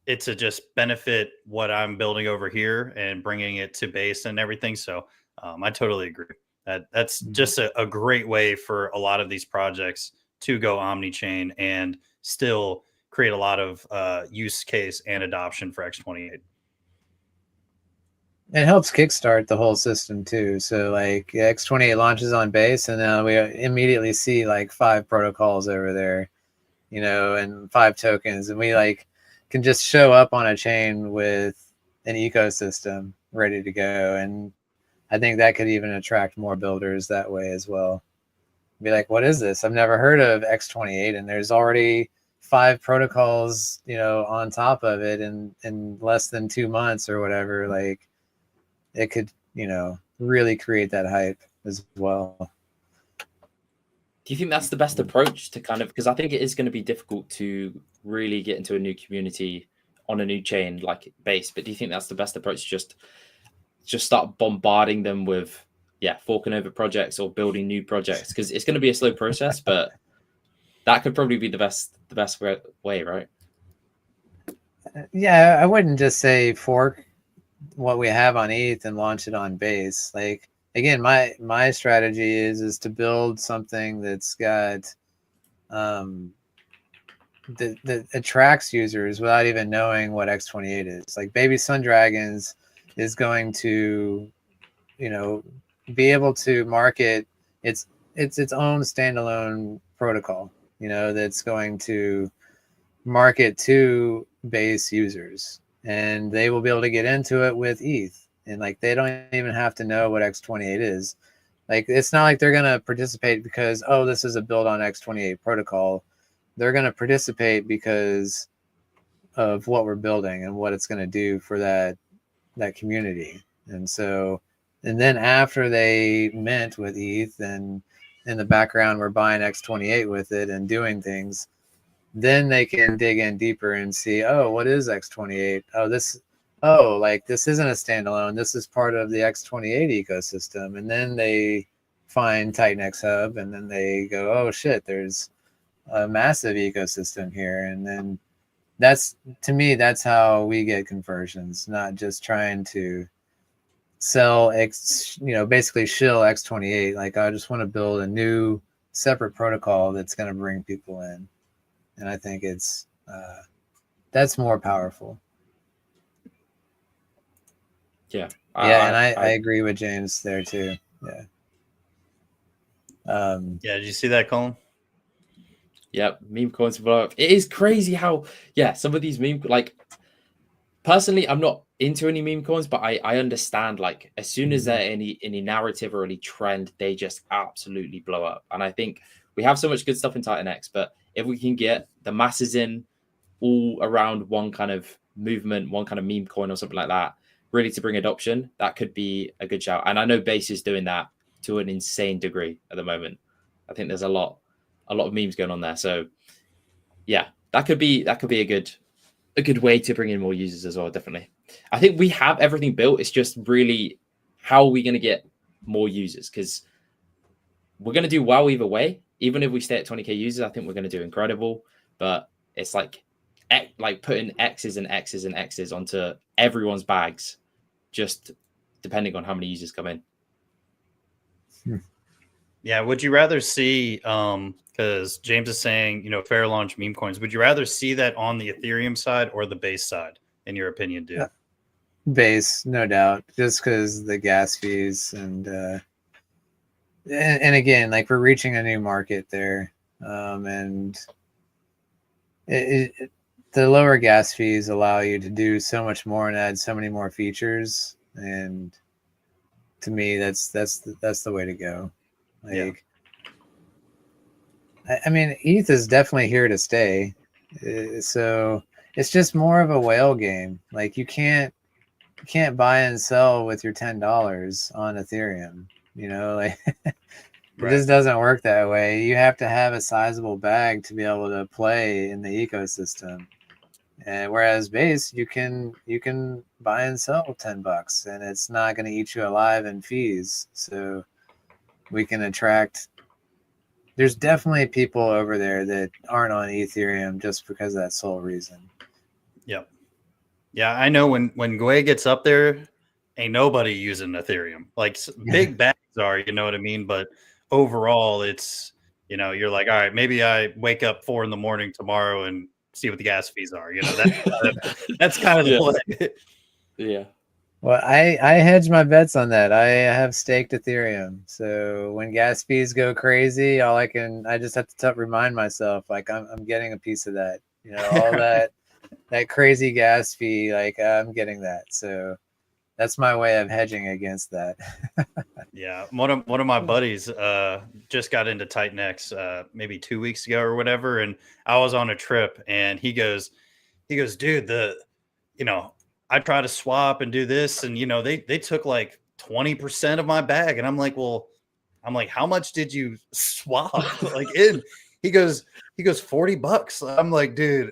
just benefit what I'm building over here and bringing it to base and everything. So I totally agree. That's just a great way for a lot of these projects to go omni-chain and still create a lot of use case and adoption for X28. It helps kickstart the whole system too. So like X28 launches on base, and now we immediately see like 5 protocols over there, you know, and 5 tokens, and we like can just show up on a chain with an ecosystem ready to go. And I think that could even attract more builders that way as well. Be like, what is this? I've never heard of X28, and there's already 5 protocols, you know, on top of it in less than 2 months or whatever. Like, it could, you know, really create that hype as well. Do you think that's the best approach to kind of, because I think it is going to be difficult to really get into a new community on a new chain like base, but do you think that's the best approach? Just start bombarding them with, forking over projects or building new projects, because it's going to be a slow process, but that could probably be the best way, right? Yeah, I wouldn't just say fork what we have on ETH and launch it on base. Like, again, my strategy is to build something that's got that attracts users without even knowing what X28 is. Like Baby Sun Dragons is going to, you know, be able to market its own standalone protocol. that's going to market to base users, and they will be able to get into it with ETH. And like, they don't even have to know what X28 is. Like, it's not like they're going to participate because, oh, this is a build on X28 protocol. They're going to participate because of what we're building and what it's going to do for that community. And so, and then after they mint with ETH, and in the background we're buying X28 with it and doing things, then they can dig in deeper and see, oh, what is X28? Like, this isn't a standalone. This is part of the X28 ecosystem. And then they find TitanX Hub, and then they go, oh shit, there's a massive ecosystem here. And then to me, that's how we get conversions, not just trying to sell basically shill X28. Like, I just want to build a new separate protocol that's going to bring people in. And I think it's that's more powerful. Yeah. And I agree with James there too. Yeah. Yeah, did you see that, Colin? Yep, meme coins blow up. It is crazy how, some of these like, personally, I'm not into any meme coins, but I understand, like, as soon as they're any narrative or any trend, they just absolutely blow up. And I think we have so much good stuff in TitanX, but if we can get the masses in all around one kind of movement, one kind of meme coin or something like that, really to bring adoption, that could be a good shout. And I know Base is doing that to an insane degree at the moment. I think there's a lot of memes going on there. So yeah, that could be a good way to bring in more users as well. Definitely. I think we have everything built. It's just really, how are we going to get more users? Because we're going to do well either way. Even if we stay at 20K users, I think we're going to do incredible. But it's like putting X's and X's and X's onto everyone's bags, just depending on how many users come in. Yeah, would you rather see, because James is saying, fair launch meme coins, would you rather see that on the Ethereum side or the Base side, in your opinion, dude? Base, no doubt, just because the gas fees and again, like, we're reaching a new market there, and the lower gas fees allow you to do so much more and add so many more features, and to me, that's the way to go. Like, I mean, ETH is definitely here to stay, so it's just more of a whale game. Like, you can't buy and sell with your $10 on Ethereum. Like, it just doesn't work that way. You have to have a sizable bag to be able to play in the ecosystem. And whereas Base, you can buy and sell $10, and it's not going to eat you alive in fees. So we can attract. There's definitely people over there that aren't on Ethereum just because of that sole reason. Yep. Yeah, I know when Gwei gets up there, ain't nobody using Ethereum. Like, big bags are, you know what I mean? But overall, it's, you're like, all right, maybe I wake up 4 a.m. tomorrow and see what the gas fees are. That's kind of the play. Yeah. Well, I hedge my bets on that. I have staked Ethereum, so when gas fees go crazy, I just have to remind myself, like, I'm getting a piece of that. All that crazy gas fee, like, I'm getting that. So that's my way of hedging against that. Yeah, one of my buddies just got into TitanX maybe 2 weeks ago or whatever, and I was on a trip, and he goes, dude, I try to swap and do this, and they took like 20% of my bag, and I'm like, how much did you swap? Like, he goes $40. I'm like, dude,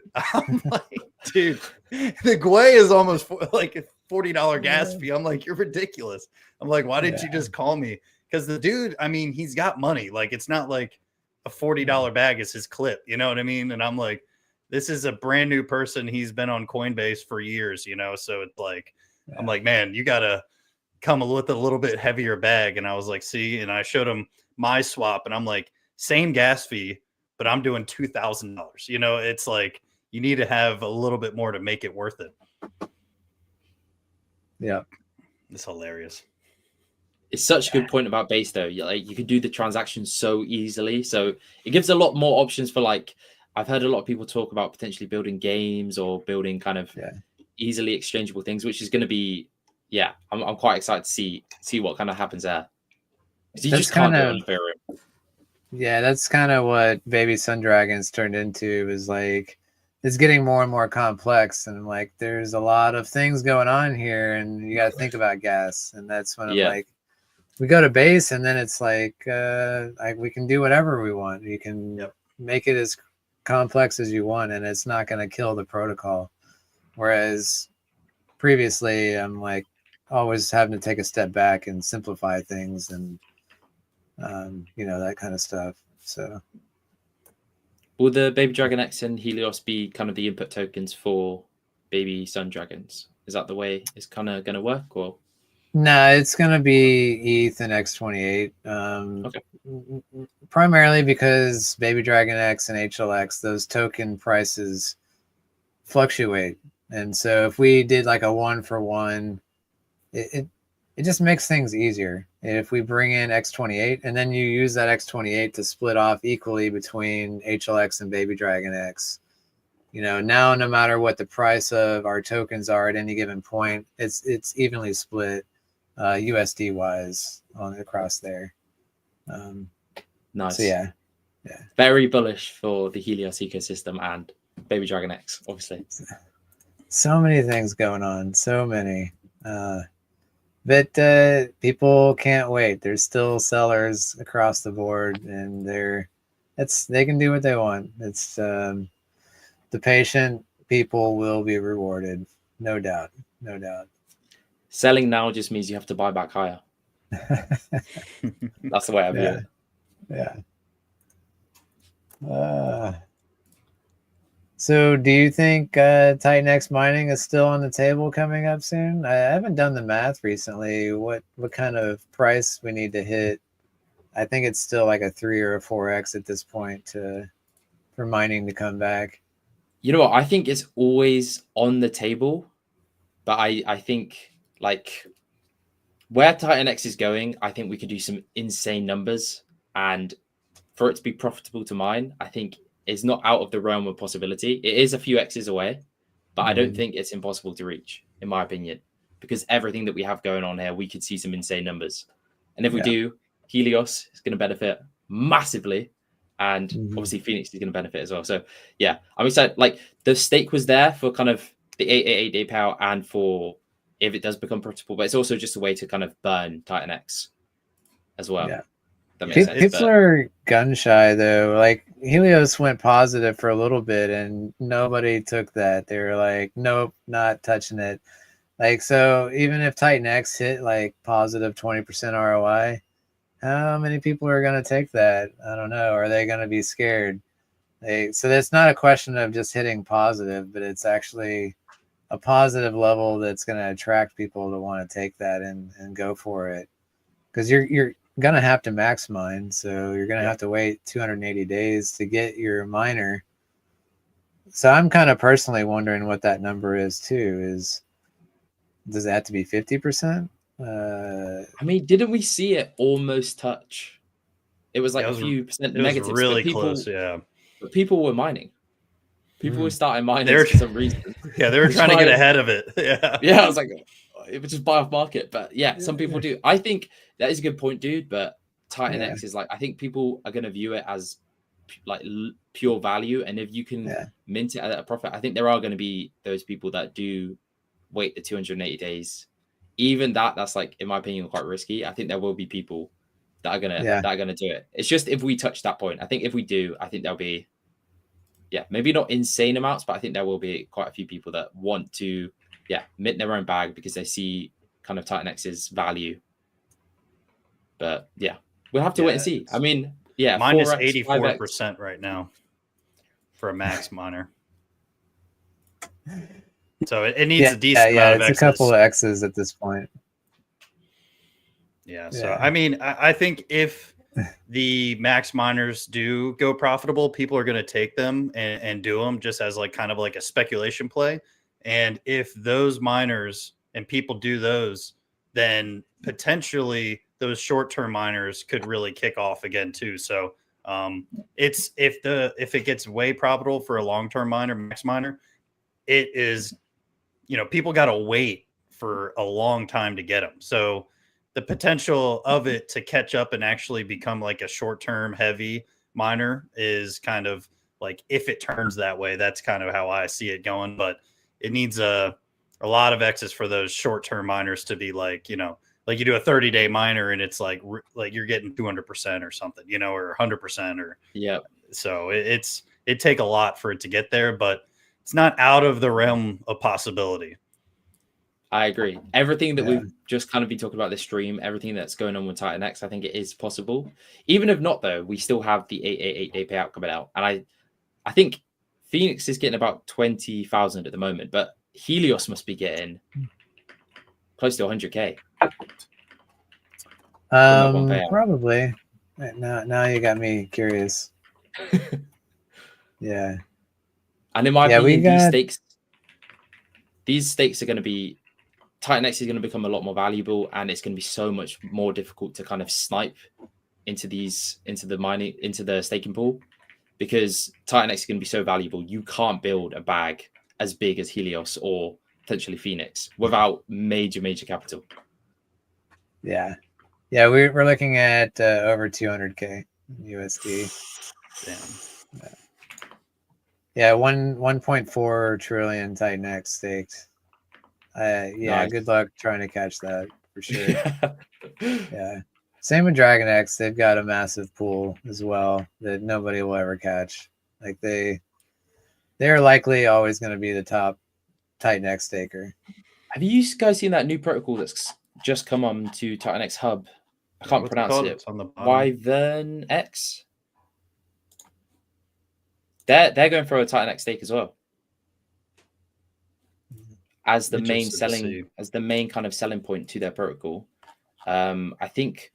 the Gwei is almost like a $40 gas fee. I'm like, you're ridiculous. I'm like, why didn't you just call me? Because the dude, I mean, he's got money. Like, it's not like a $40 bag is his clip. You know what I mean? And I'm like, this is a brand new person. He's been on Coinbase for years, so it's like, I'm like, man, you got to come with a little bit heavier bag. And I was like, see, and I showed him my swap, and I'm like, same gas fee, but I'm doing $2,000. It's like, you need to have a little bit more to make it worth it. Yeah. It's hilarious. It's such a good point about base though. Like you can do the transactions so easily. So it gives a lot more options for like I've heard a lot of people talk about potentially building games or building kind of easily exchangeable things, which is going to be I'm quite excited to see what kind of happens there. Because you That's just can't do it kind on of Ethereum. that's kind of what Baby Sun Dragons turned into. Is like it's getting more and more complex, and like there's a lot of things going on here, and you got to think about gas. And that's when I'm Yeah. like, we go to base, and then it's like we can do whatever we want. You can make it as complex as you want, and it's not going to kill the protocol. Whereas previously, I'm like always having to take a step back and simplify things, and that kind of stuff. So Will the Baby Dragon X and Helios be kind of the input tokens for Baby Sun Dragons? Is that the way it's kind of going to work, or? no, it's going to be ETH and X28. Okay. Primarily because Baby Dragon X and HLX, those token prices fluctuate. And so if we did like a 1-for-1, it just makes things easier. If we bring in X28 and then you use that X28 to split off equally between HLX and Baby Dragon X, now no matter what the price of our tokens are at any given point, it's evenly split USD wise across there. Nice. So yeah. Very bullish for the Helios ecosystem and Baby Dragon X, obviously. So many things going on. So many. But people can't wait. There's still sellers across the board, and they can do what they want. It's the patient people will be rewarded, no doubt. Selling now just means you have to buy back higher. That's the way I view it. Yeah. So do you think TitanX mining is still on the table coming up soon? I haven't done the math recently. What kind of price we need to hit? I think it's still like a 3 or a 4x at this point for mining to come back. You know what? I think it's always on the table, but I think like where TitanX is going, I think we could do some insane numbers, and for it to be profitable to mine, I think is not out of the realm of possibility. It is a few X's away, but I don't think it's impossible to reach, in my opinion, because everything that we have going on here, we could see some insane numbers. And if we do, Helios is going to benefit massively. And obviously Phoenix is going to benefit as well. So yeah, I'm excited. Like the stake was there for kind of the 888 day power and for if it does become profitable, but it's also just a way to kind of burn TitanX as well. Yeah. That makes sense. People are gun shy though. Like Helios went positive for a little bit and nobody took that. They were like, nope, not touching it. Like, so even if TitanX hit like positive 20% ROI, how many people are going to take that? I don't know. Are they going to be scared? So it's not a question of just hitting positive, but it's actually a positive level that's going to attract people to want to take that and go for it. Because you're going to have to max mine. So you're going to have to wait 280 days to get your miner. So I'm kind of personally wondering what that number is too. Does it have to be 50%? I mean, didn't we see it almost touch? It was like a few percent negatives. It was really but people, close, yeah. But people were mining. People were starting mining for some reason. Yeah, they were trying to get ahead of it. Yeah. Yeah, I was like, it would just buy off market. But yeah, some people do. I think that is a good point, dude. But TitanX is like, I think people are going to view it as like pure value. And if you can mint it at a profit, I think there are going to be those people that do wait the 280 days. Even that's like, in my opinion, quite risky. I think there will be people that are gonna do it. It's just if we touch that point. I think if we do, I think there'll be maybe not insane amounts, but I think there will be quite a few people that want to mint their own bag because they see kind of TitanX's value. But yeah, we'll have to wait and see. I mean, minus 84% right now for a max miner. So it needs a decent amount of X's. It's a couple of X's at this point. Yeah. So, I mean, I think if the max miners do go profitable, people are going to take them and do them just as like kind of like a speculation play. And if those miners and people do those, then potentially those short-term miners could really kick off again too. So it's if it gets way profitable for a long-term miner, max miner, it is, people got to wait for a long time to get them. So the potential of it to catch up and actually become like a short-term heavy miner is kind of like, if it turns that way, that's kind of how I see it going. But it needs a lot of X's for those short-term miners to be like, like you do a 30-day miner and it's like you're getting 200% or something, or 100% or yeah. So it take a lot for it to get there, but it's not out of the realm of possibility. I agree. Everything that we've just kind of been talking about this stream, everything that's going on with TitanX, I think it is possible. Even if not, though, we still have the 888 day payout coming out. And I think Phoenix is getting about 20,000 at the moment, but Helios must be getting close to 100K. Probably. Now you got me curious. Yeah. And in my opinion, these stakes are going to be, TitanX is going to become a lot more valuable, and it's going to be so much more difficult to kind of snipe into the staking pool, because TitanX is going to be so valuable. You can't build a bag as big as Helios or potentially Phoenix without major capital. Yeah. Yeah, we're looking at over 200K USD. Damn. Yeah, 1.4 trillion TitanX staked. Nice. Good luck trying to catch that for sure. Yeah. Same with DragonX. They've got a massive pool as well that nobody will ever catch. Like they're likely always going to be the top TitanX staker. Have you guys seen that new protocol that's just come on to TitanX Hub? I can't pronounce it. It's on the bottom. Wyvern X. They're going for a TitanX stake as well, as the main kind of selling point to their protocol. I think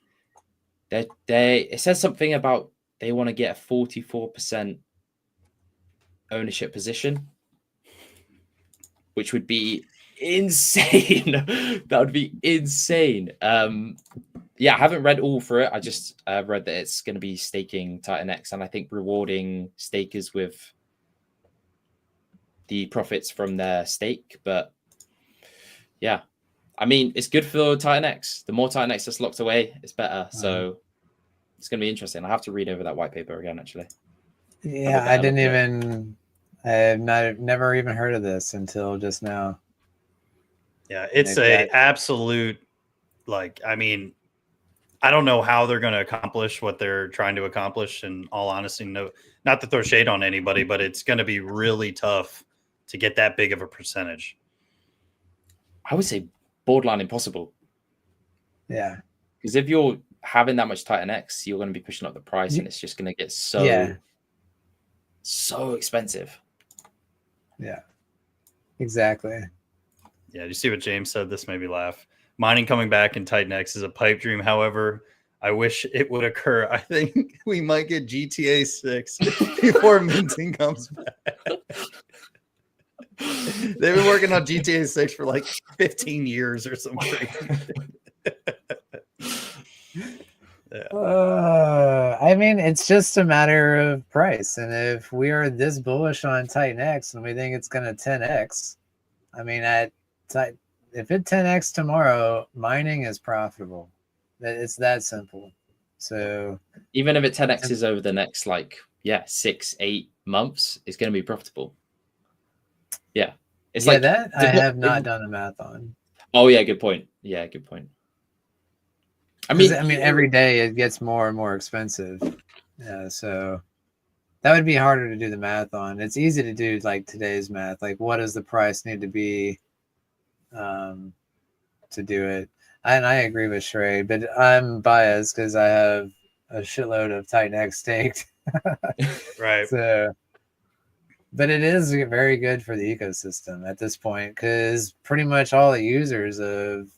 it says something about they want to get a 44% ownership position, which would be insane. That would be insane. I haven't read all through it. I just read that it's going to be staking TitanX, and I think rewarding stakers with the profits from their stake. But yeah, I mean, it's good for TitanX. The more TitanX that's locked away, it's better. So it's going to be interesting. I have to read over that white paper again, actually. Yeah, I have never even heard of this until just now. Yeah, it's absolute, like, I mean, I don't know how they're going to accomplish what they're trying to accomplish. In all honesty, no, not to throw shade on anybody, but it's going to be really tough to get that big of a percentage. I would say borderline impossible. Yeah. Because if you're having that much TitanX, you're going to be pushing up the price, and it's just going to get so expensive. Yeah, exactly. Yeah, do you see what James said? This made me laugh. Mining coming back in TitanX is a pipe dream. However, I wish it would occur. I think we might get GTA 6 before minting comes back. They've been working on GTA 6 for like 15 years or something. I mean, it's just a matter of price. And if we are this bullish on TitanX and we think it's going to 10x, I mean, if it 10x tomorrow, mining is profitable. It's that simple. So even if it 10x's over the next 6-8 months, it's going to be profitable. Yeah, it's that I have not done the math on. Oh yeah, good point. Yeah, good point. I mean, every day it gets more and more expensive. Yeah, so that would be harder to do the math on. It's easy to do like today's math. Like, what does the price need to be to do it? And I agree with Shrey, but I'm biased because I have a shitload of TitanX staked. Right. So, but it is very good for the ecosystem at this point, because pretty much all the users have,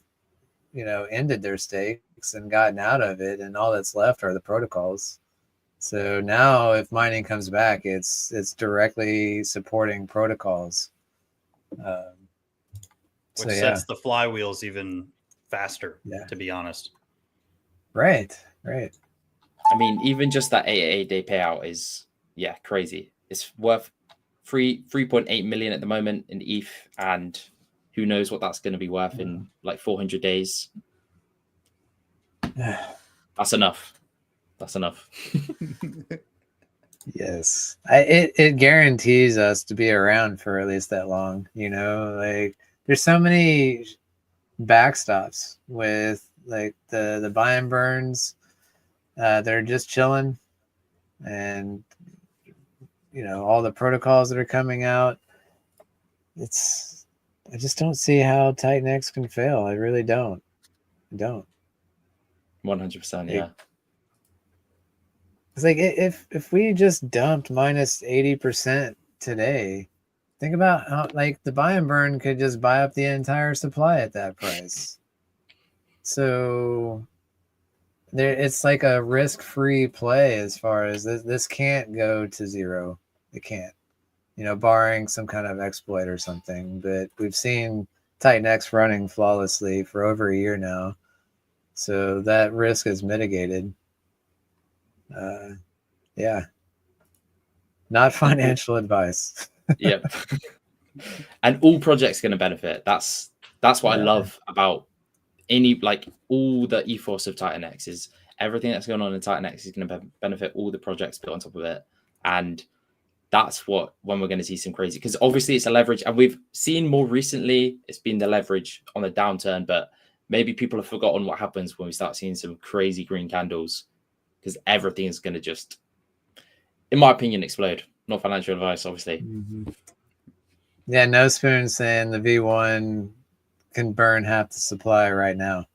ended their stakes and gotten out of it, and all that's left are the protocols. So now if mining comes back, it's directly supporting protocols. Which sets the flywheels even faster, to be honest. Right. Right. I mean, even just that 8 day payout is crazy. It's worth 3.8 million at the moment in ETH, and who knows what that's going to be worth in like 400 days. That's enough. That's enough. Yes. It guarantees us to be around for at least that long, you know? Like there's so many backstops with like the buy and burns that are just chilling, and you know, all the protocols that are coming out. I just don't see how TitanX can fail. I really don't. I don't. 100%. Yeah. It's like if we just dumped minus 80% today, think about how like the buy and burn could just buy up the entire supply at that price. So there, it's like a risk-free play as far as this can't go to zero. It can't, you know, barring some kind of exploit or something. But we've seen TitanX running flawlessly for over a year now, so that risk is mitigated. Yeah, not financial advice. Yep. And all projects going to benefit. That's what I love about all the ethos of TitanX is everything that's going on in TitanX is going to benefit all the projects built on top of it. And that's when we're going to see some crazy, because obviously it's a leverage, and we've seen more recently it's been the leverage on the downturn, but maybe people have forgotten what happens when we start seeing some crazy green candles, because everything is going to just, in my opinion, explode. Not financial advice, obviously. Mm-hmm. Yeah, No Spoon saying the V1 can burn half the supply right now.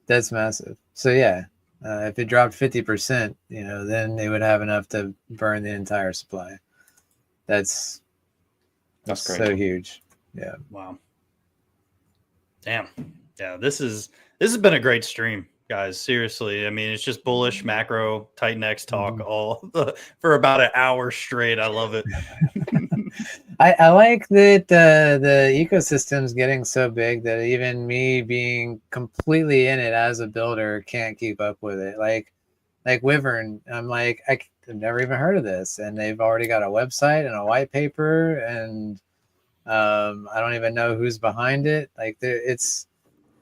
That's massive. So yeah, if it dropped 50%, you know, then they would have enough to burn the entire supply. That's great. So huge. Yeah. Wow. Damn. Yeah, this has been a great stream, guys. Seriously. I mean, it's just bullish macro TitanX talk for about an hour straight. I love it. I like that the ecosystem's getting so big that even me being completely in it as a builder can't keep up with it. Like Wyvern, I'm like, I've never even heard of this, and they've already got a website and a white paper, and I don't even know who's behind it. Like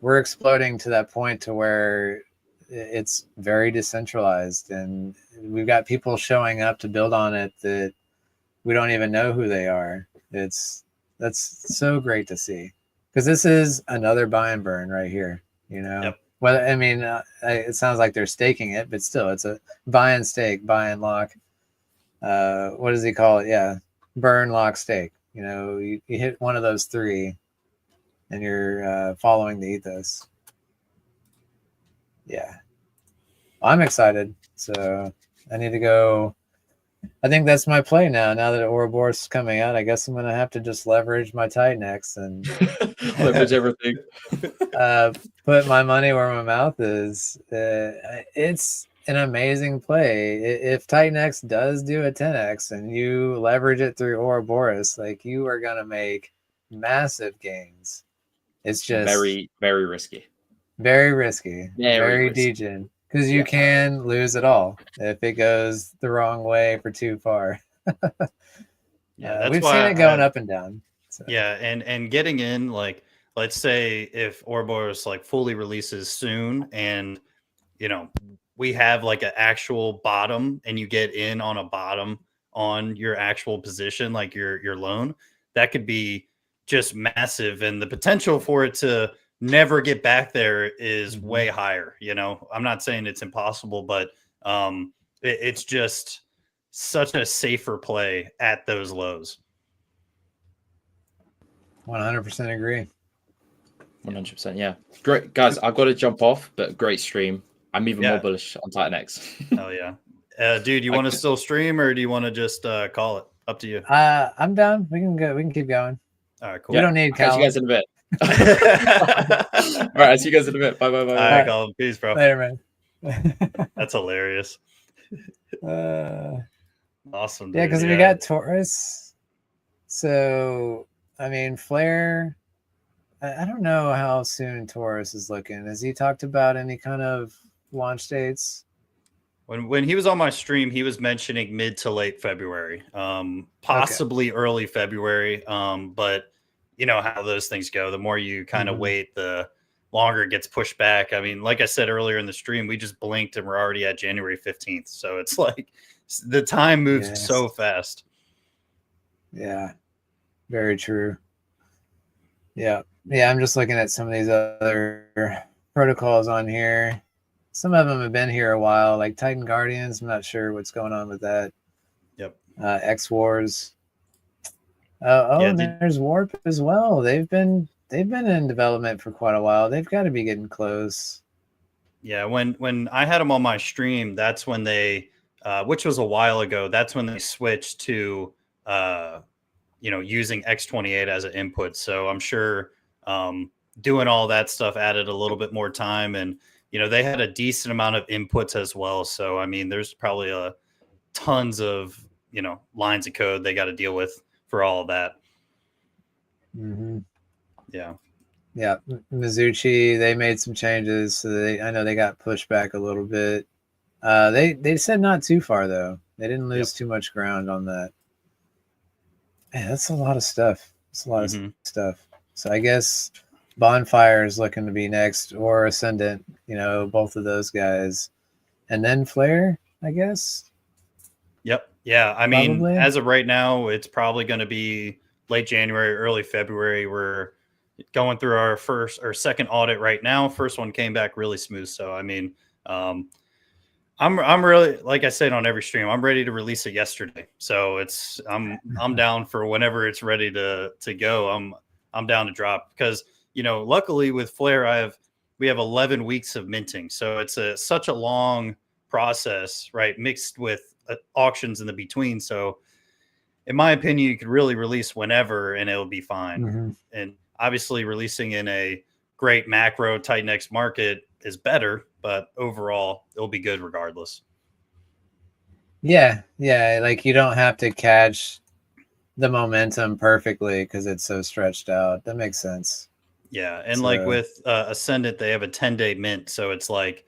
we're exploding to that point to where it's very decentralized, and we've got people showing up to build on it that we don't even know who they are. That's so great to see, because this is another buy and burn right here, you know. Yep. Well, I mean, it sounds like they're staking it, but still, it's a buy and stake, buy and lock. What does he call it? Yeah, burn, lock, stake. You know, you hit one of those three, and you're following the ethos. Yeah, I'm excited. So I need to go. I think that's my play now. Now that Ouroboros is coming out, I guess I'm gonna have to just leverage my TitanX and leverage everything. Put my money where my mouth is. It's an amazing play. If TitanX does do a 10x and you leverage it through Ouroboros, like you are gonna make massive gains. It's just very, very risky. Very risky. Very risky. degen. Because you can lose it all if it goes the wrong way for too far. Yeah, we've seen it going up and down. So. Yeah, and getting in, like, let's say if Ouroboros like fully releases soon, and you know we have like an actual bottom, and you get in on a bottom on your actual position, like your loan, that could be just massive, and the potential for it to never get back there is way higher. You know, I'm not saying it's impossible, but it's just such a safer play at those lows. 100% agree. 100%. Yeah. Great, guys. I've got to jump off, but great stream. I'm even more bullish on TitanX. Hell yeah. Dude, you want to still stream, or do you want to just call it? Up to you. I'm down. We can go. We can keep going. All right, cool. We don't need Catch you guys in a bit. All right, I'll see you guys in a bit. Bye. All right, Colin. Peace, bro. Later, man. That's hilarious. Awesome. Dude. Yeah, because we got Taurus. So, I mean, Flare I don't know how soon Taurus is looking. Has he talked about any kind of launch dates? When he was on my stream, he was mentioning mid to late February, Okay. possibly early February. But you know how those things go. The more you kind of Mhm. wait, the longer it gets pushed back. I mean, like I said earlier in the stream, we just blinked and we're already at January 15th. So it's like the time moves Yes. so fast. Yeah. Very true. Yeah. Yeah. I'm just looking at some of these other protocols on here. Some of them have been here a while, like Titan Guardians. I'm not sure what's going on with that. Yep. X Wars. Yeah. And there's Warp as well. They've been in development for quite a while. They've got to be getting close. Yeah, when I had them on my stream, that's when they, which was a while ago, that's when they switched to, using X28 as an input. So I'm sure doing all that stuff added a little bit more time, and they had a decent amount of inputs as well. So I mean, there's probably tons of lines of code they got to deal with for all of that. Mm-hmm. Yeah. Yeah, Mizuchi, they made some changes, so I know they got pushed back a little bit. They said not too far though. They didn't lose too much ground on that. Man, that's a lot of stuff. It's a lot of stuff. So I guess Bonfire is looking to be next, or Ascendant. Both of those guys, and then Flare, I guess. Yep. Yeah. I mean, Probably. as of right now, it's probably going to be late January, early February. We're going through our first or second audit right now. First one came back really smooth. So, I mean, I'm really, like I said on every stream, I'm ready to release it yesterday. So I'm down for whenever it's ready to go. I'm down to drop because, luckily with Flare, we have 11 weeks of minting. So it's such a long process, right? Mixed with auctions in the between. So in my opinion, you could really release whenever and it'll be fine. Mm-hmm. And obviously releasing in a great macro TitanX market is better, but overall it'll be good regardless. Yeah. Like you don't have to catch the momentum perfectly because it's so stretched out. That makes sense. Yeah. And like with Ascendant, they have a 10-day mint. So it's like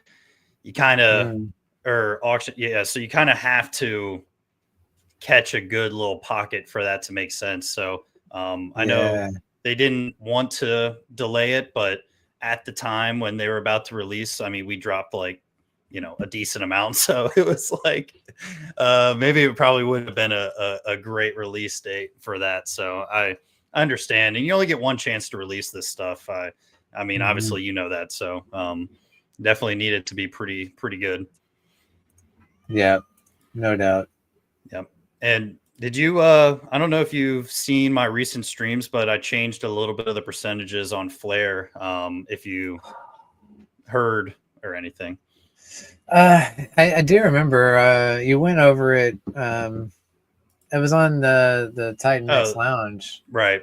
you kind of, or auction. Yeah. So you kind of have to catch a good little pocket for that to make sense. So I know they didn't want to delay it, but at the time when they were about to release, I mean, we dropped like, a decent amount. So it was like, maybe it probably would have been a great release date for that. So I understand. And you only get one chance to release this stuff. I mean, obviously that. So definitely need it to be pretty good. Yeah, no doubt. Yep. And did you I don't know if you've seen my recent streams, but I changed a little bit of the percentages on Flare, if you heard or anything. I do remember you went over it. It was on the TitanX Lounge. Right.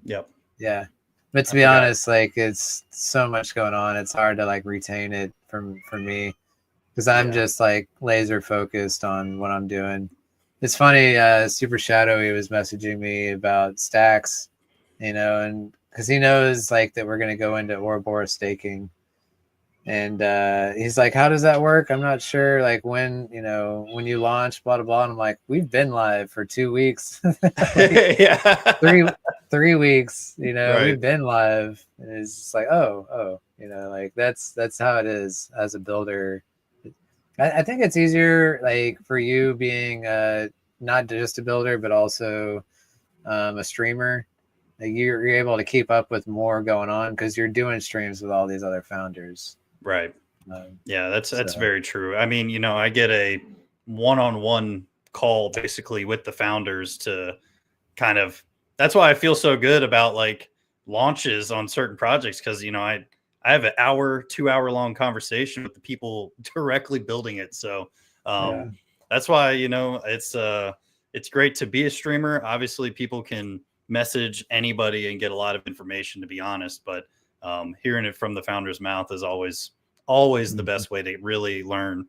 Yep. Yeah. But to be honest, like it's so much going on, it's hard to like retain it for me because I'm just like laser focused on what I'm doing. It's funny, Super Shadowy was messaging me about stacks, and because he knows like that we're gonna go into Ouroboros staking. And he's like, how does that work? I'm not sure. Like when you launch, blah, blah, blah. And I'm like, we've been live for 2 weeks. Yeah. 3 weeks, Right. We've been live. And it's just like, oh, like that's how it is as a builder. I think it's easier like for you being not just a builder, but also a streamer. Like you're able to keep up with more going on because you're doing streams with all these other founders. Right. Yeah, that's very true. I mean, I get a one-on-one call basically with the founders to kind of, that's why I feel so good about like launches on certain projects. Cause I have an 2-hour long conversation with the people directly building it. So that's why, it's great to be a streamer. Obviously people can message anybody and get a lot of information, to be honest, but hearing it from the founder's mouth is always the best way to really learn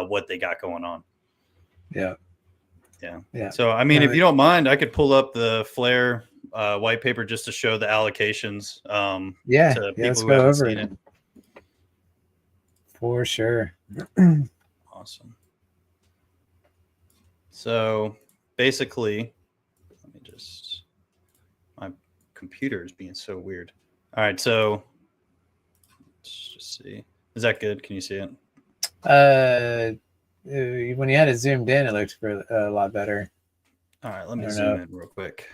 what they got going on. Yeah. So I mean, if you don't mind, I could pull up the Flare white paper just to show the allocations Yeah, to yeah, let's people who go haven't over seen it it. for sure. Awesome. So basically, let me just, my computer is being so weird. All right, so let's just see. Is that good? Can you see it? When you had it zoomed in, it looked a lot better. All right, let me I don't zoom know. in real quick.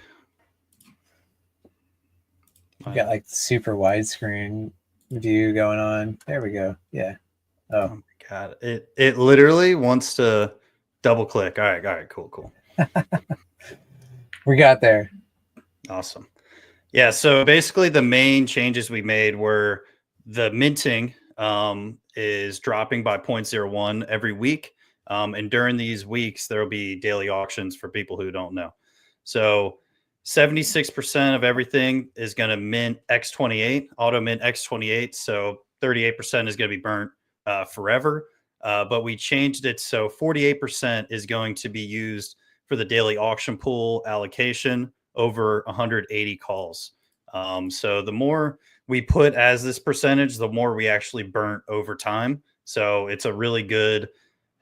You got like super widescreen view going on. There we go. Yeah. Oh my god, it literally wants to double click. All right, cool. We got there. Awesome. Yeah, so basically the main changes we made were the minting is dropping by 0.01 every week. And during these weeks, there will be daily auctions for people who don't know. So 76% of everything is going to mint X28, auto mint X28. So 38% is going to be burnt forever. But we changed it so 48% is going to be used for the daily auction pool allocation over 180 calls. So the more we put as this percentage, the more we actually burnt over time. So it's a really good,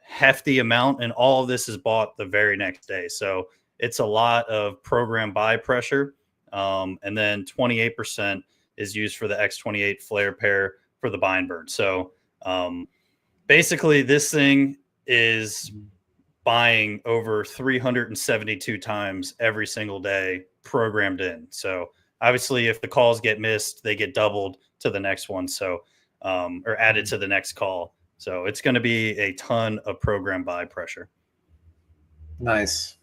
hefty amount. And all of this is bought the very next day. So it's a lot of program buy pressure. And then 28% is used for the X28 flare pair for the bind burn. So basically, this thing is buying over 372 times every single day programmed in. So obviously if the calls get missed, they get doubled to the next one. So, or added to the next call. So it's going to be a ton of program buy pressure. Nice.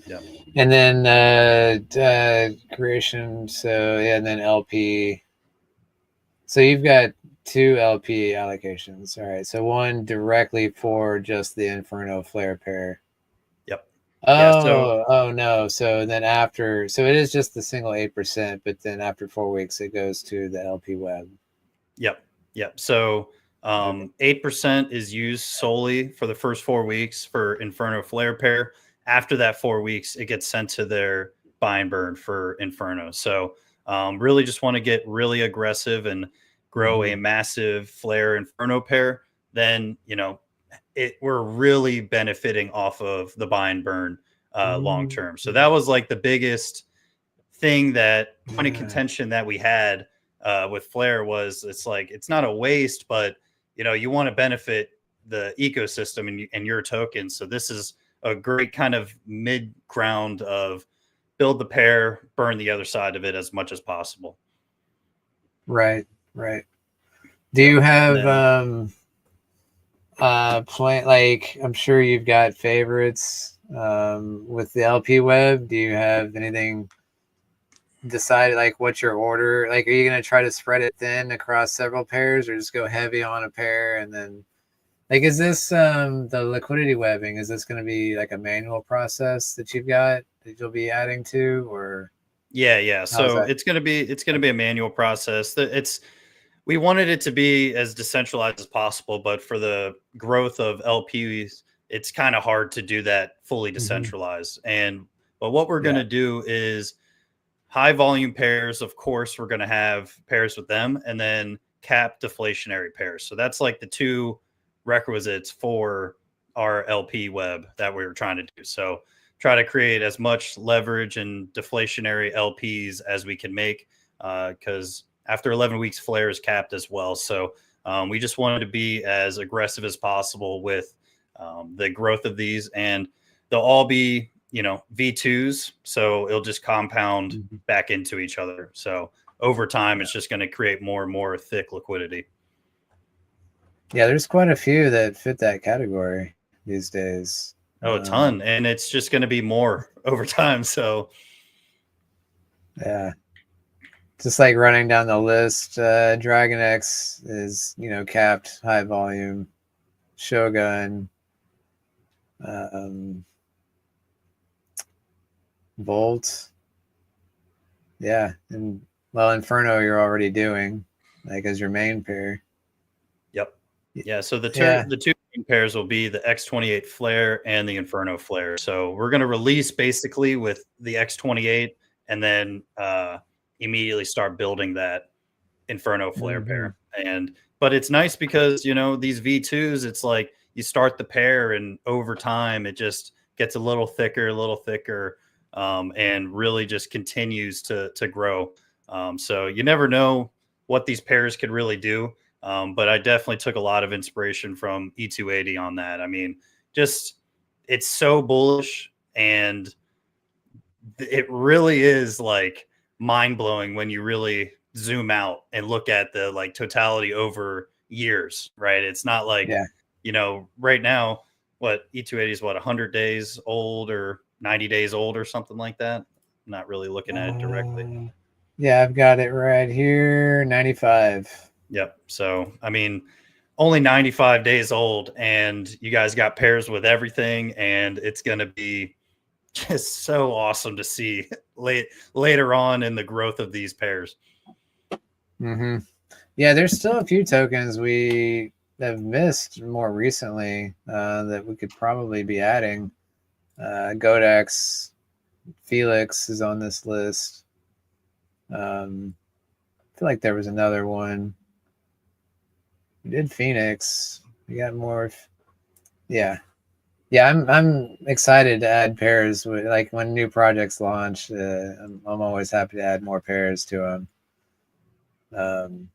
Yeah. And then creation. So yeah, and then LP. So you've got 2 LP allocations. All right. So one directly for just the Inferno flare pair. Yep. Oh, Yeah, oh no. So then after, so it is just the single 8%, but then after 4 weeks, it goes to the LP web. Yep. So Okay. 8% is used solely for the first 4 weeks for Inferno flare pair. After that 4 weeks, it gets sent to their buy and burn for Inferno. So really just want to get really aggressive and grow a massive flare Inferno pair. Then, we're really benefiting off of the buy and burn long term. So that was like the biggest thing, that point of contention that we had with Flare was, it's like, it's not a waste, but you want to benefit the ecosystem and your token. So this is a great kind of mid ground of build the pair, burn the other side of it as much as possible. Right. Do you have like, I'm sure you've got favorites with the LP web. Do you have anything decided, like what's your order? Like, are you going to try to spread it thin across several pairs, or just go heavy on a pair? And then, like, is this the liquidity webbing, is this going to be like a manual process that you've got that you'll be adding to, or yeah so that? it's going to be a manual process. We wanted it to be as decentralized as possible, but for the growth of LPs, it's kind of hard to do that fully decentralized. But what we're going to do is high volume pairs. Of course, we're going to have pairs with them, and then cap deflationary pairs. So that's like the 2 requisites for our LP web that we were trying to do. So try to create as much leverage and deflationary LPs as we can make, because after 11 weeks, flare is capped as well. So we just wanted to be as aggressive as possible with the growth of these, and they'll all be, V2s. So it'll just compound back into each other. So over time, it's just going to create more and more thick liquidity. Yeah, there's quite a few that fit that category these days. Oh, a ton. And it's just going to be more over time. So yeah. Just like running down the list, Dragon X is, capped high volume. Shogun, Volt, yeah, and Inferno you're already doing, like, as your main pair. Yep. Yeah. So the two main pairs will be the X28 flare and the Inferno flare. So we're going to release basically with the X28 and then immediately start building that Inferno Flare pair. But it's nice because, you know, these V2s, it's like you start the pair and over time it just gets a little thicker, and really just continues to grow. So you never know what these pairs could really do. But I definitely took a lot of inspiration from E280 on that. I mean, just it's so bullish, and it really is like mind blowing when you really zoom out and look at the like totality over years, right? It's not like, Yeah. you know, right now, what E280 is what 100 days old or 90 days old or something like that. I'm not really looking at it directly. Yeah, I've got it right here. 95. Yep. So, I mean, only 95 days old, and you guys got pairs with everything, and it's going to be just so awesome to see later on in the growth of these pairs. Yeah, there's still a few tokens we have missed more recently that we could probably be adding. Godax, Felix is on this list. I feel like there was another one. We did Phoenix. We got more. Yeah. I'm excited to add pairs. Like when new projects launch, I'm always happy to add more pairs to them.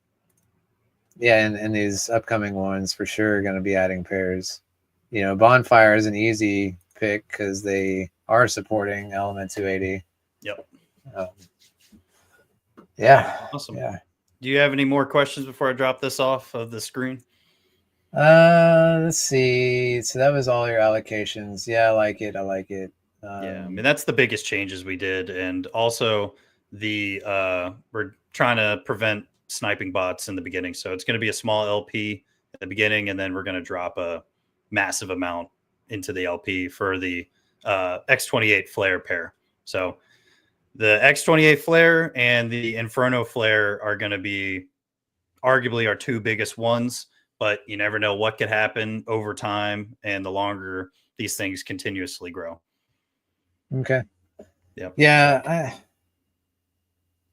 Yeah, and these upcoming ones for sure are going to be adding pairs. You know, Bonfire is an easy pick because they are supporting Element 280. Yep. Yeah. Awesome. Yeah. Do you have any more questions before I drop this off of the screen? Let's see. So that was all your allocations. Yeah, I like it. Yeah, I mean that's the biggest changes we did, and also the we're trying to prevent sniping bots in the beginning. So it's going to be a small LP at the beginning, and then we're going to drop a massive amount into the LP for the X28 flare pair. So the X28 flare and the Inferno flare are going to be arguably our two biggest ones, but you never know what could happen over time and the longer these things continuously grow. Okay. Yep. Yeah,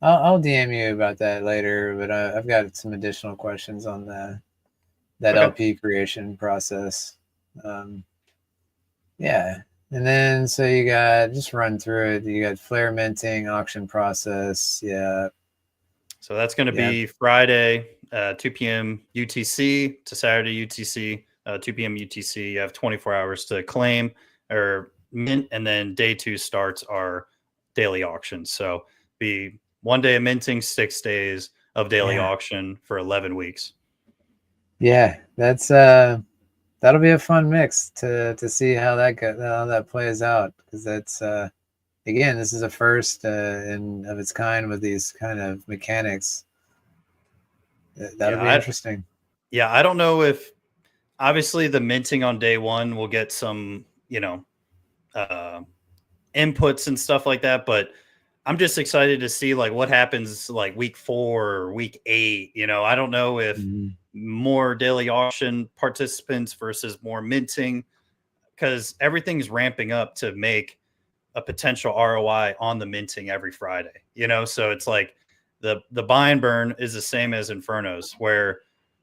I'll DM you about that later, but I've got some additional questions on that LP creation process. Yeah, and then so you got just run through it. You got flare minting, auction process. Yeah. So that's going to be Friday, 2 p.m. UTC to Saturday UTC, 2 p.m. UTC. You have 24 hours to claim or mint, and then day 2 starts our daily auctions. So be 1 day of minting, 6 days of daily auction for 11 weeks. Yeah, that's that'll be a fun mix to see how that plays out, because that's again, this is a first of its kind with these kind of mechanics. That'll be interesting. Yeah, I don't know if obviously the minting on day 1 will get some, you know, inputs and stuff like that, but I'm just excited to see like what happens like week 4 or week 8. You know, I don't know if more daily auction participants versus more minting, because everything's ramping up to make a potential ROI on the minting every Friday. You know, so it's like the buy and burn is the same as Infernos, where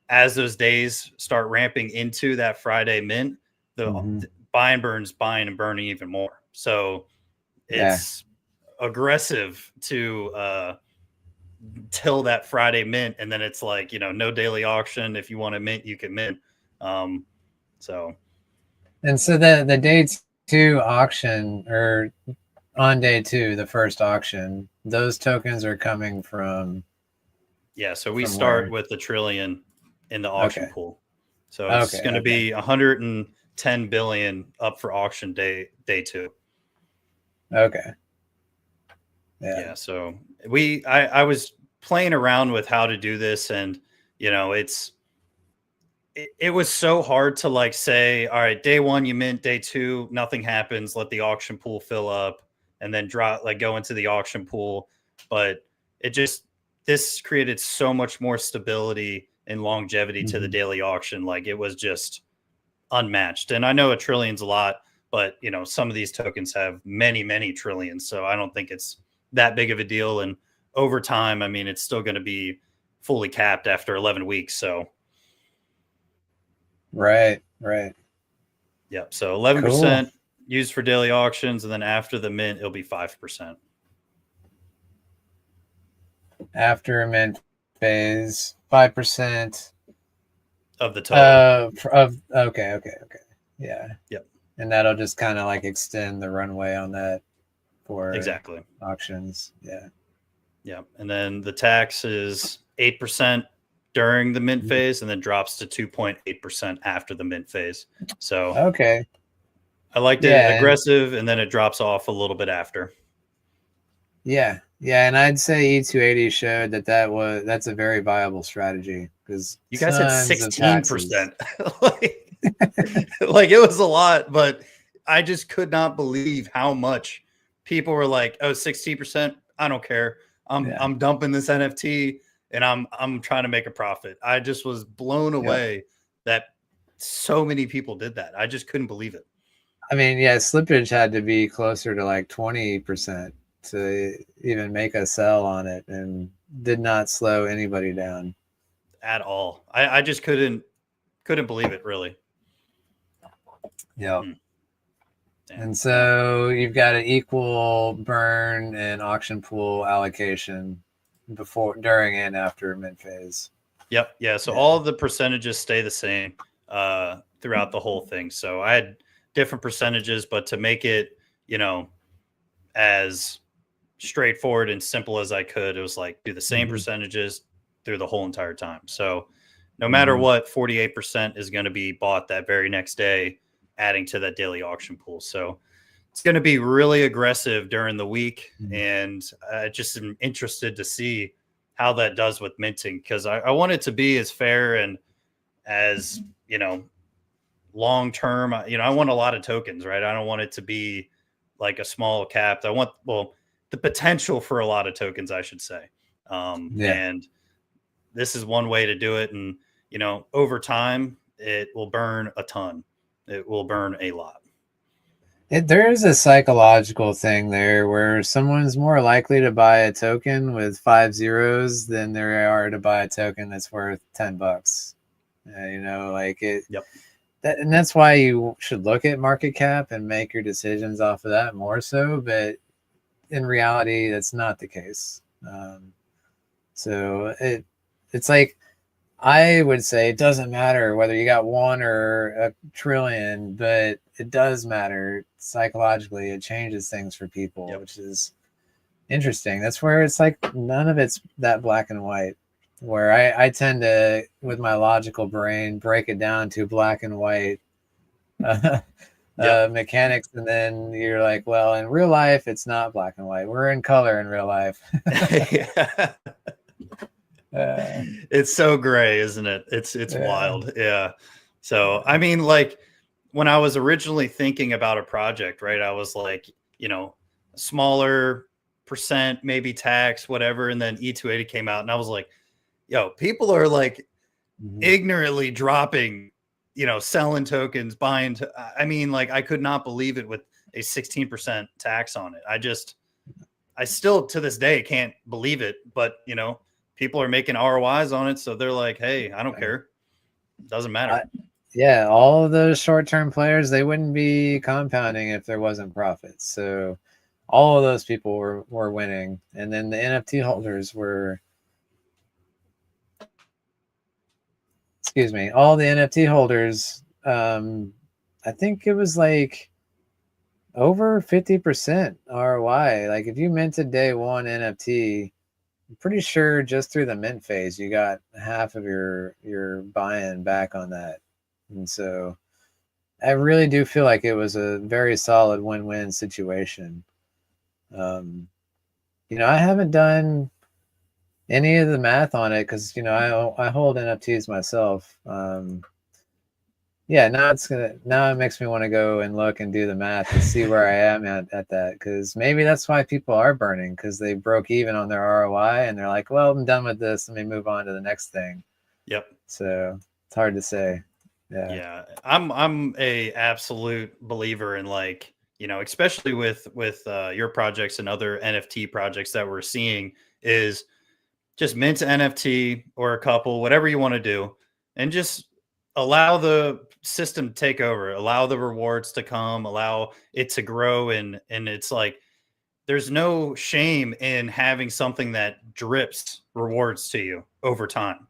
as those days start ramping into that Friday mint, the buy and burn's buying and burning even more. So it's aggressive to till that Friday mint, and then it's like, you know, no daily auction. If you want to mint, you can mint. So the day 2 auction, or on day 2, the first auction, those tokens are coming from. Yeah, so we start with the trillion in the auction pool. So it's going to be 110 billion up for auction day 2. Okay. Yeah. So I was playing around with how to do this, and you know, it was so hard to like say, all right, day 1 you mint, day 2 nothing happens, let the auction pool fill up, and then go into the auction pool. But this created so much more stability and longevity to the daily auction. Like it was just unmatched. And I know a trillion's a lot, but you know, some of these tokens have many, many trillions. So I don't think it's that big of a deal. And over time, I mean, it's still going to be fully capped after 11 weeks. So, Right. yep. So 11% Cool. used for daily auctions. And then after the mint, it'll be 5%. After a mint phase, 5% Of the total. okay. Yeah. Yep. And that'll just kind of like extend the runway on that for Exactly. auctions. Yeah. Yeah. And then the tax is 8% during the mint phase and then drops to 2.8% after the mint phase. So Okay. I liked it Yeah. aggressive and then it drops off a little bit after. Yeah. And I'd say E280 showed that's a very viable strategy because You guys had tons of taxes. 16%. like it was a lot, but I just could not believe how much people were like, oh, 16%. I don't care. I'm dumping this NFT and I'm trying to make a profit. I just was blown away that so many people did that. I just couldn't believe it. I mean, yeah, slippage had to be closer to like 20% to even make a sell on it and did not slow anybody down at all. I just couldn't believe it really. Yeah. Damn. And so you've got an equal burn and auction pool allocation before, during, and after mint phase. Yep. Yeah. So all of the percentages stay the same throughout the whole thing. So I had different percentages, but to make it, as straightforward and simple as I could, it was like do the same percentages through the whole entire time. So no matter what, 48% is going to be bought that very next day, adding to that daily auction pool. So it's going to be really aggressive during the week. And I just am interested to see how that does with minting, because I want it to be as fair and as, long term. I want a lot of tokens, right? I don't want it to be like a small cap. I want, the potential for a lot of tokens, I should say. And this is one way to do it. And, over time, it will burn a ton. It will burn a lot. There is a psychological thing there where someone's more likely to buy a token with 5 zeros than they are to buy a token that's worth $10. Yep. And that's why you should look at market cap and make your decisions off of that more so. But in reality, that's not the case. So it's like, I would say it doesn't matter whether you got 1 or a trillion, but it does matter psychologically. It changes things for people, which is interesting. That's where it's like none of it's that black and white, where I tend to, with my logical brain, break it down to black and white mechanics. And then you're like, well, in real life, it's not black and white. We're in color in real life. It's so gray, isn't it? It's wild. Yeah. So, I mean, like when I was originally thinking about a project, right, I was like, smaller percent, maybe tax, whatever. And then E280 came out and I was like, yo, people are like ignorantly dropping, selling tokens, buying. I mean, like I could not believe it with a 16% tax on it. I still to this day can't believe it, but people are making ROIs on it. So they're like, hey, I don't care. It doesn't matter. All of those short-term players, they wouldn't be compounding if there wasn't profits. So all of those people were winning. And then the NFT holders were, all the NFT holders, I think it was like over 50% ROI. Like if you minted day one NFT, I'm pretty sure just through the mint phase, you got half of your buy-in back on that. And so I really do feel like it was a very solid win-win situation. I haven't done any of the math on it because, I hold NFTs myself. Now it makes me want to go and look and do the math and see where I am at that, because maybe that's why people are burning, because they broke even on their ROI and they're like, well, I'm done with this, let me move on to the next thing. Yep. So it's hard to say. Yeah. I'm a absolute believer in like, you know, especially with your projects and other NFT projects that we're seeing, is just mint an NFT or a couple, whatever you want to do, and just allow the system to take over, allow the rewards to come, allow it to grow. And it's like, there's no shame in having something that drips rewards to you over time.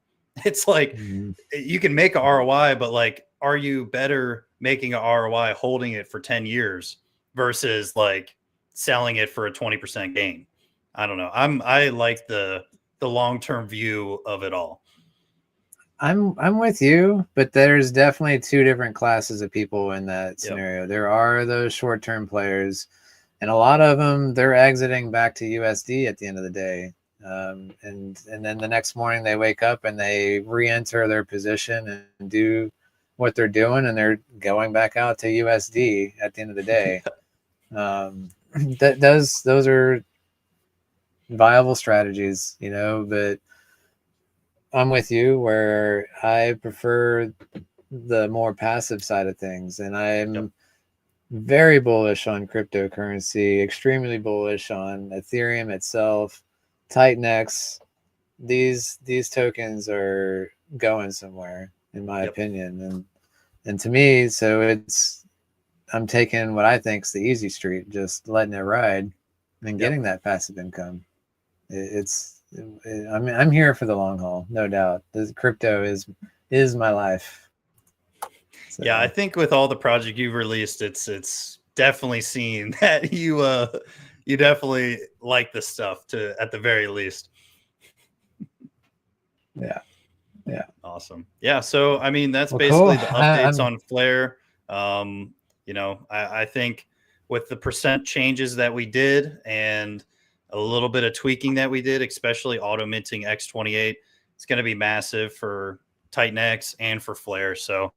It's like, Mhm. you can make a ROI, but like, are you better making a ROI holding it for 10 years versus like selling it for a 20% gain? I don't know. I like the long-term view of it all. I'm with you, but there's definitely two different classes of people in that Yep. scenario. There are those short-term players, and a lot of them, they're exiting back to USD at the end of the day. And then the next morning they wake up and they re-enter their position and do what they're doing, and they're going back out to USD at the end of the day. Those are viable strategies, you know, but I'm with you where I prefer the more passive side of things, and I'm Yep. very bullish on cryptocurrency, extremely bullish on Ethereum itself, TitanX. These tokens are going somewhere, in my Yep. opinion, and to me, so it's I'm taking what I think is the easy street, just letting it ride and Yep. getting that passive income. I'm here for the long haul, no doubt. The crypto is my life. So, Yeah, I think with all the project you've released, it's definitely seen that you definitely like this stuff, to at the very least. yeah. Awesome. Yeah. So, I mean, that's Well, cool. basically the updates I'm on Flare. You know, I think with the percent changes that we did and a little bit of tweaking that we did, especially auto minting X28, it's going to be massive for Titan X and for Flare. So,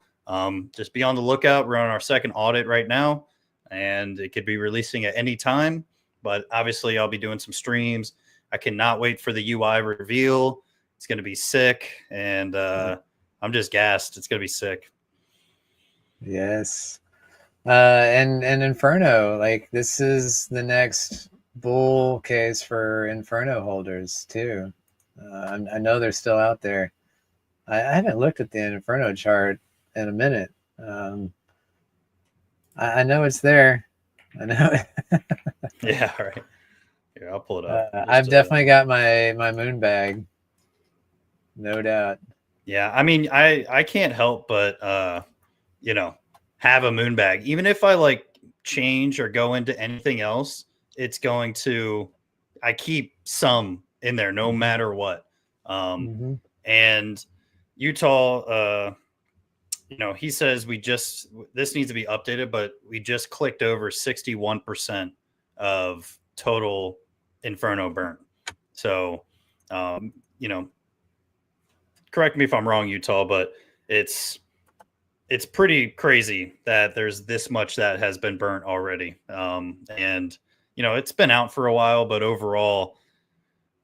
just be on the lookout. We're on our second audit right now, and it could be releasing at any time. But obviously, I'll be doing some streams. I cannot wait for the UI reveal. It's going to be sick, and I'm just gassed. It's going to be sick. Yes. And Inferno, like this is the next bull case for Inferno holders too. I know they're still out there. I haven't looked at the Inferno chart in a minute. I know it's there. I know. Yeah, all right. Here, I'll pull it up. I've Just, definitely got my moon bag, no doubt. yeah, I mean, I can't help but you know, have a moon bag. Even if I like change or go into anything else, it's going to I keep some in there no Mhm. matter what. Um Mm-hmm. and Utah you know, he says this needs to be updated, but we just clicked over 61% of total Inferno burn. So, you know, correct me if I'm wrong, Utah, but it's pretty crazy that there's this much that has been burnt already. And you know, it's been out for a while, but overall,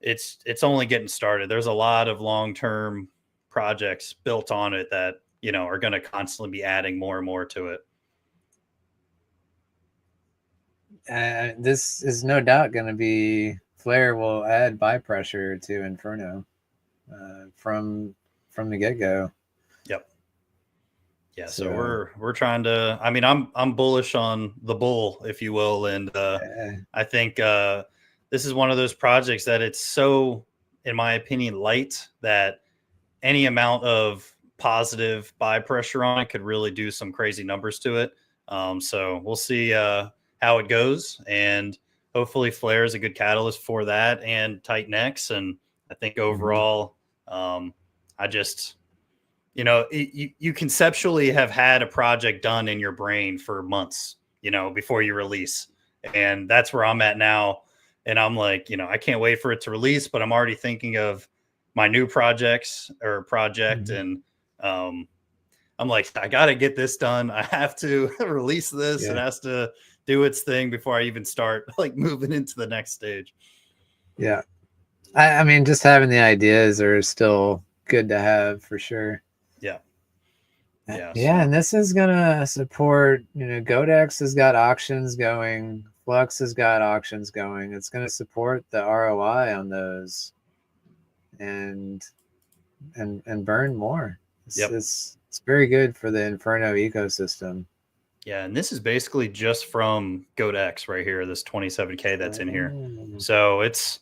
it's only getting started. There's a lot of long term projects built on it that you know are going to constantly be adding more and more to it. This is no doubt going to be Flare will add buy pressure to Inferno from the get go. Yep. Yeah. So, So we're trying to. I mean, I'm bullish on the bull, if you will, and I think this is one of those projects that it's so, in my opinion, light that any amount of positive buy pressure on it could really do some crazy numbers to it. So we'll see how it goes, and hopefully Flare is a good catalyst for that and Titan X. And I think overall, I just you know you conceptually have had a project done in your brain for months, you know, before you release, and that's where I'm at now. And I'm like, you know, I can't wait for it to release, but I'm already thinking of my new project, and I'm like, I got to get this done. I have to release this. It yeah, has to do its thing before I even start like moving into the next stage. yeah. I mean, just having the ideas are still good to have for sure. Yeah. Yeah. Yeah, and this is gonna support, Godex has got auctions going, Flux has got auctions going. It's gonna support the ROI on those and burn more. Yep. It's very good for the Inferno ecosystem. Yeah, and this is basically just from GoatX right here, this 27K that's in here. Oh. So it's,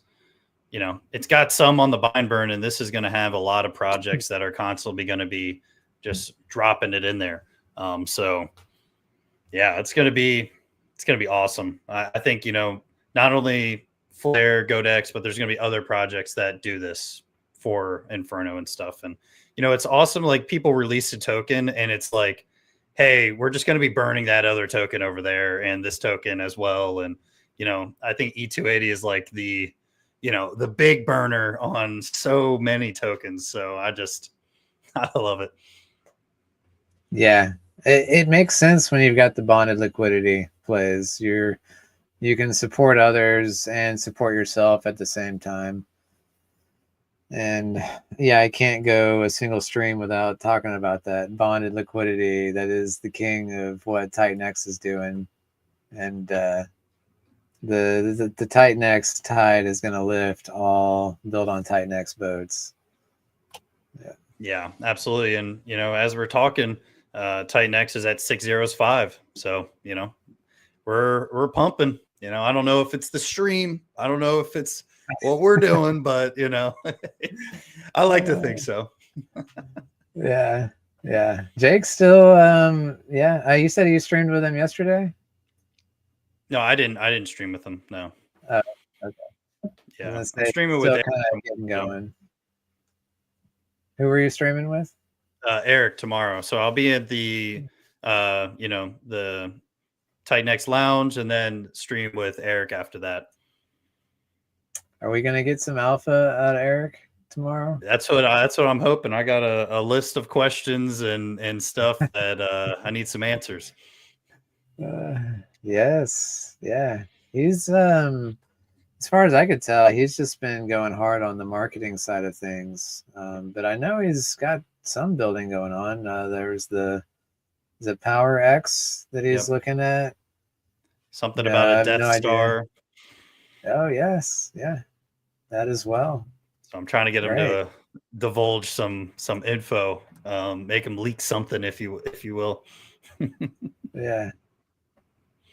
it's got some on the bind burn, and this is going to have a lot of projects that are constantly going to be just dropping it in there. So yeah, it's going to be awesome. I think, not only Flare, GoatX, but there's going to be other projects that do this for Inferno and stuff. And, it's awesome. Like, people release a token and it's like, hey, we're just going to be burning that other token over there and this token as well. And, I think E280 is like the big burner on so many tokens. So I love it. Yeah, it makes sense when you've got the bonded liquidity plays. You can support others and support yourself at the same time. And yeah, I can't go a single stream without talking about that bonded liquidity. That is the king of what TitanX is doing. And the TitanX tide is going to lift all built on TitanX boats. Yeah, absolutely. And, as we're talking, TitanX is at 605. So, we're pumping. I don't know if it's the stream. I don't know if it's what we're doing, but I like to think so. Yeah. Jake still, you said you streamed with him yesterday? No, I didn't stream with him. No. Oh, okay. Yeah, I'm Say, streaming still with kind Eric of getting going. Who were you streaming with? Eric tomorrow. So I'll be at the the TitanX Lounge and then stream with Eric after that. Are we gonna get some alpha out of Eric tomorrow? That's what I'm hoping. I got a list of questions and stuff that I need some answers. Yes, yeah. He's as far as I could tell, he's just been going hard on the marketing side of things. But I know he's got some building going on. There's the Power X that he's looking at. Something about a Death no Star. Oh yes, yeah, that as well. So I'm trying to get him to divulge some info, make him leak something, if you will. Yeah,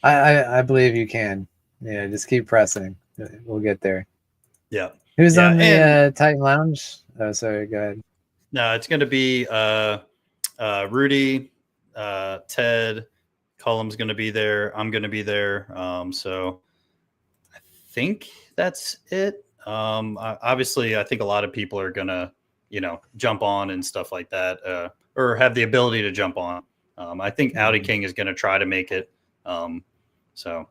I believe you can. Yeah, just keep pressing. We'll get there. Yeah. Who's on the Titan Lounge? Oh, sorry. Go ahead. No, it's going to be Rudy, Ted, Cullum's going to be there. I'm going to be there. So I think that's it. Obviously, I think a lot of people are going to, jump on and stuff like that, or have the ability to jump on. I think Audi King is going to try to make it. So,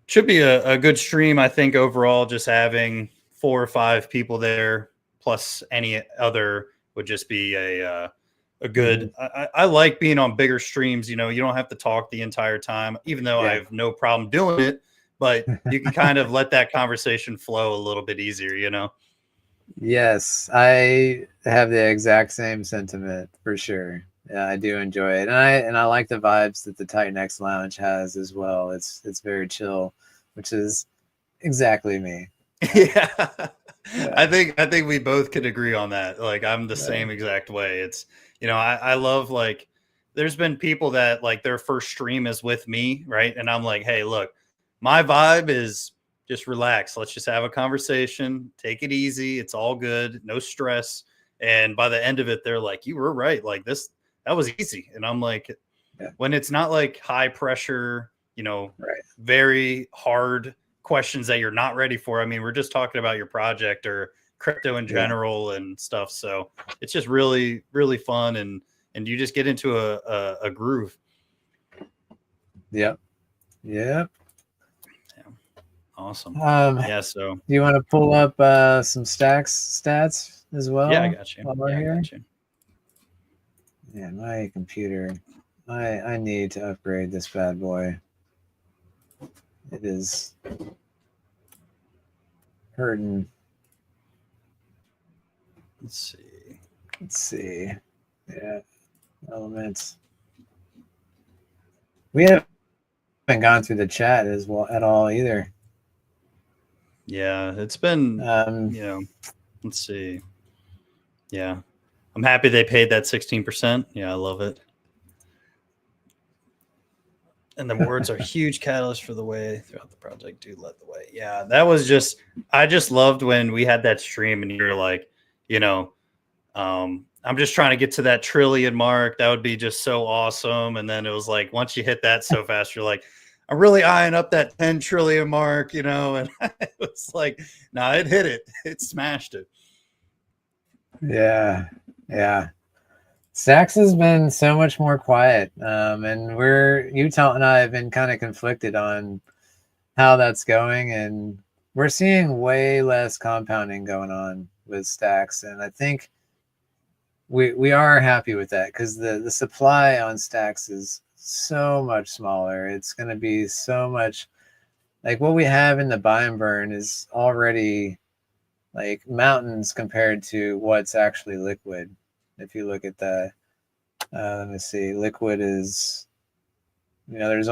should be a good stream. I think overall, just having 4 or 5 people there plus any other would just be a good. I like being on bigger streams. You don't have to talk the entire time, even though I have no problem doing it. But you can kind of let that conversation flow a little bit easier. Yes, I have the exact same sentiment for sure. Yeah, I do enjoy it, and I like the vibes that the TitanX Lounge has as well. It's very chill, which is exactly me. Yeah. I think we both could agree on that. Like, I'm the same exact way. It's I love, like, there's been people that, like, their first stream is with me, right? And I'm like, hey, look, my vibe is just relax. Let's just have a conversation. Take it easy. It's all good. No stress. And by the end of it, they're like, you were right. Like, that was easy. And I'm like, when it's not like high pressure, very hard questions that you're not ready for. I mean, we're just talking about your project or crypto in general and stuff. So it's just really, really fun. And you just get into a groove. Yep. Awesome. So do you want to pull up some stats as well? Yeah, I got you. I got you. Yeah, my computer. I need to upgrade this bad boy. It is hurting. Let's see. Yeah. Elements. We haven't gone through the chat as well at all either. Yeah, it's been, let's see. Yeah, I'm happy they paid that 16%. Yeah, I love it. And the words are huge catalyst for the way throughout the project. Do led the way. Yeah, that was just, I just loved when we had that stream and you're like, I'm just trying to get to that trillion mark. That would be just so awesome. And then it was like, once you hit that so fast, you're like, I'm really eyeing up that 10 trillion mark, and it was like, no, it hit it. It smashed it. Yeah. Stacks has been so much more quiet. And Utah and I have been kind of conflicted on how that's going. And we're seeing way less compounding going on with Stacks. And I think we are happy with that because the supply on Stacks is so much smaller. It's going to be so much like what we have in the buy and burn is already like mountains compared to what's actually liquid. If you look at the, let me see, liquid is, there's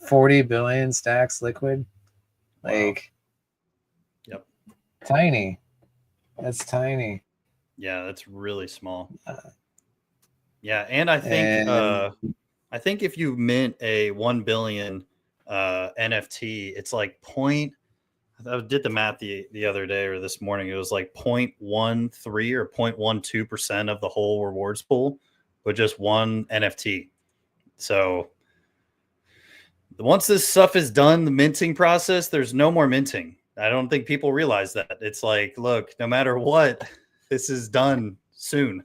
40 billion Stacks liquid. Like, wow. Yep. Tiny. That's tiny. Yeah, that's really small. Yeah, and I think if you mint a 1 billion NFT, it's like I did the math the other day or this morning. It was like 0.13 or 0.12% of the whole rewards pool with just one NFT. So once this stuff is done, the minting process, there's no more minting. I don't think people realize that. It's like, look, no matter what, this is done soon.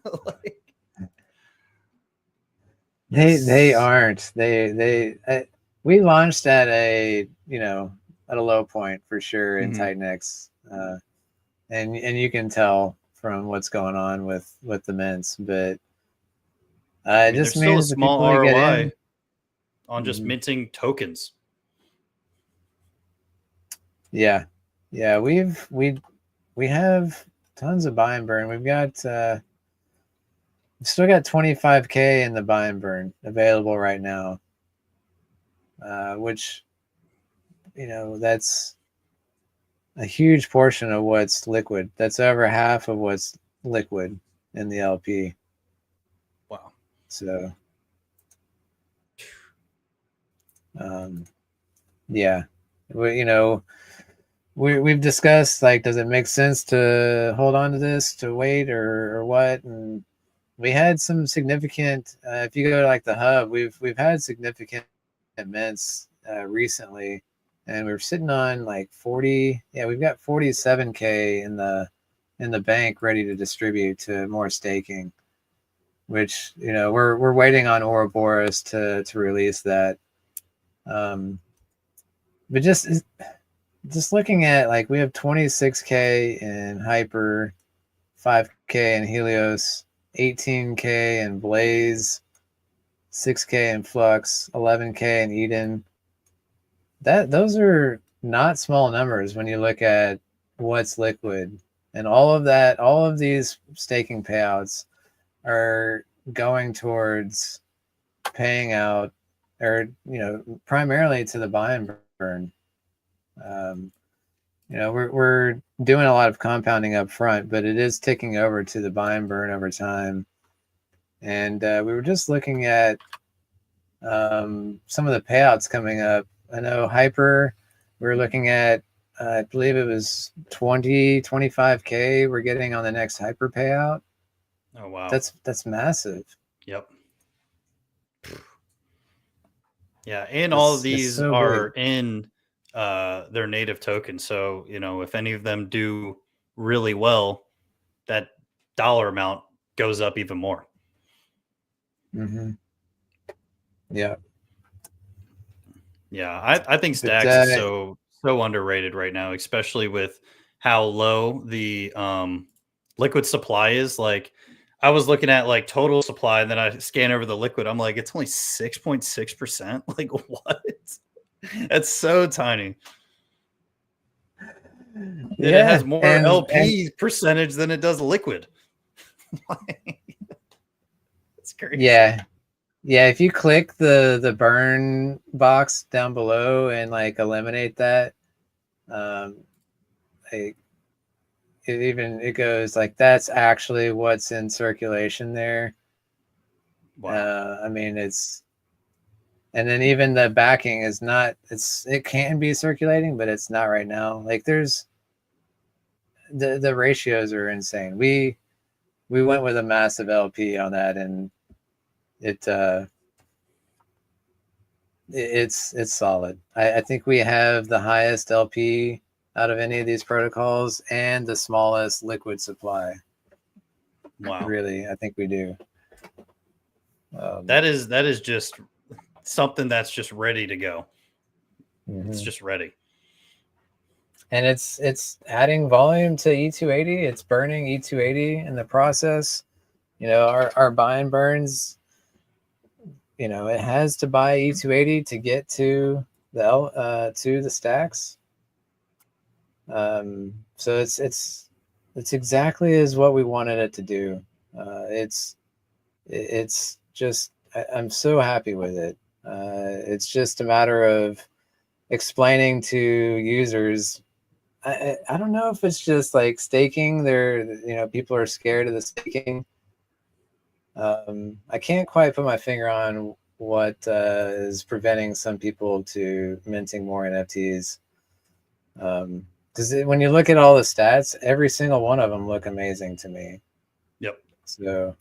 They aren't. We launched at a low point for sure in TitanX, and you can tell from what's going on with the mints, but it just there's means still a the people small who get ROI in on just minting tokens. Yeah, we have tons of buy and burn. We've still got 25K in the buy and burn available right now, which that's a huge portion of what's liquid. That's over half of what's liquid in the LP. Wow. So, yeah, we've discussed, like, does it make sense to hold on to this, to wait, or what? And we had some significant. If you go to like the hub, we've had significant mints recently, and we're sitting on like 40. Yeah, we've got 47K in the bank ready to distribute to more staking, which we're waiting on Ouroboros to release that. But just looking at, like, we have 26K in Hyper, 5K in Helios, 18K in Blaze, 6K in Flux, 11K in Eden. Those are not small numbers when you look at what's liquid. And all of these staking payouts are going towards paying out, or primarily to the buy and burn. We're doing a lot of compounding up front, but it is ticking over to the buy and burn over time. And we were just looking at some of the payouts coming up. I know Hyper, we were looking at, I believe it was 25K we're getting on the next Hyper payout. Oh, wow. That's massive. Yep. Yeah, and all of these so are big. in their native token. So, if any of them do really well, that dollar amount goes up even more. Mm-hmm. Yeah. Yeah, I think Stacks is so underrated right now, especially with how low the liquid supply is. Like, I was looking at like total supply, and then I scan over the liquid. I'm like, it's only 6.6%. Like, what? That's so tiny. Yeah, it has more LP percentage than it does liquid. crazy. Yeah. Yeah, if you click the burn box down below and like eliminate that, like it goes like that's actually what's in circulation there. Wow. I mean, and then even the backing is not. It can be circulating, but it's not right now. Like there's the ratios are insane. We went with a massive LP on that, and it it's solid. I think we have the highest LP out of any of these protocols and the smallest liquid supply. Wow. Really, I think we do. That is just something that's just ready to go. It's Mhm. just ready. And it's adding volume to E280. It's burning E280 in the process. You know, our bind burns. You know, it has to buy E280 to get to the stacks. So it's exactly as what we wanted it to do. It's just I'm so happy with it. It's just a matter of explaining to users. I don't know if it's just like staking. People are scared of the staking. I can't quite put my finger on what is preventing some people to minting more NFTs. Because when you look at all the stats, every single one of them look amazing to me. Yep. So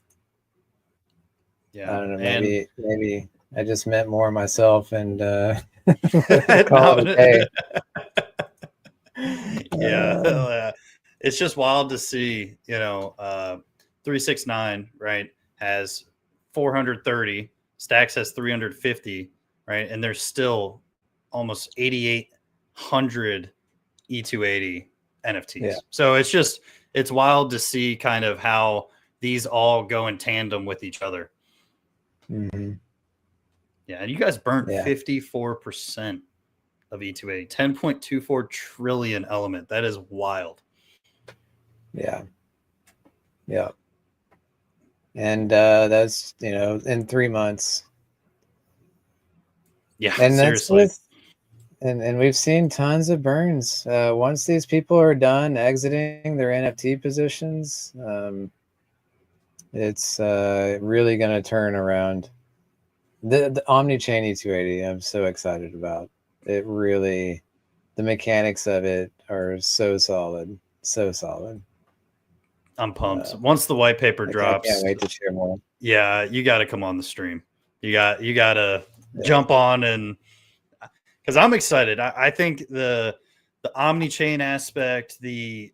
Yeah. I don't know. And Maybe I just meant more myself and call no, it a day. yeah. It's just wild to see, 369, right, has 430, Stacks has 350, right? And there's still almost 8,800 E280 NFTs. Yeah. So it's wild to see kind of how these all go in tandem with each other. Mm-hmm. Yeah. And you guys burnt Yeah. 54% of E280, 10.24 trillion element. That is wild. Yeah. Yeah. And that's, in 3 months. Yeah, And that's seriously. and we've seen tons of burns. Once these people are done exiting their NFT positions, it's really going to turn around. The Omni-chain E280, I'm so excited about. It really, the mechanics of it are so solid, so solid. I'm pumped. Once the white paper I drops, can't wait to share more. yeah, you got to come on the stream. You got to Yeah. jump on, and because I'm excited. I think the omni-chain aspect, the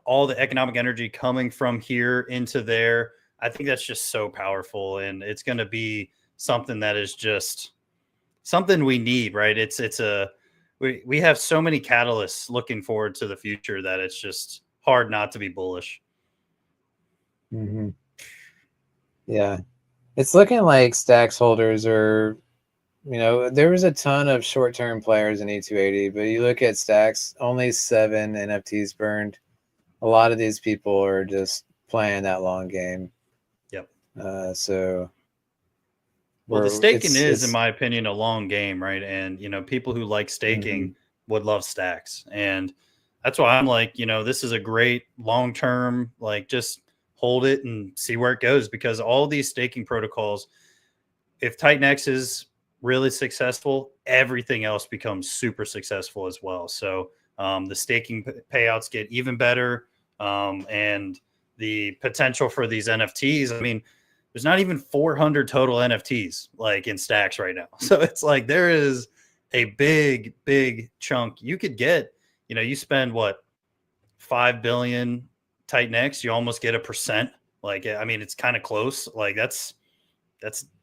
all the economic energy coming from here into there, I think that's just so powerful, and it's going to be something that is just something we need, right? We have so many catalysts looking forward to the future that it's just hard not to be bullish. Mm-hmm. Yeah. It's looking like Stacks holders are, there was a ton of short-term players in E280, but you look at Stacks, only 7 NFTs burned. A lot of these people are just playing that long game. Yep. So Well, the staking is, in it's my opinion, a long game, right? And people who like staking would love Stacks, and that's why I'm like, this is a great long term, like just hold it and see where it goes, because all these staking protocols, if TitanX is really successful, everything else becomes super successful as well. So the staking payouts get even better, and the potential for these NFTs. I mean, there's not even 400 total NFTs like in Stacks right now. So it's like there is a big, big chunk you could get. You spend what, 5 billion TitanX, you almost get 1%. Like, I mean, it's kind of close. Like that's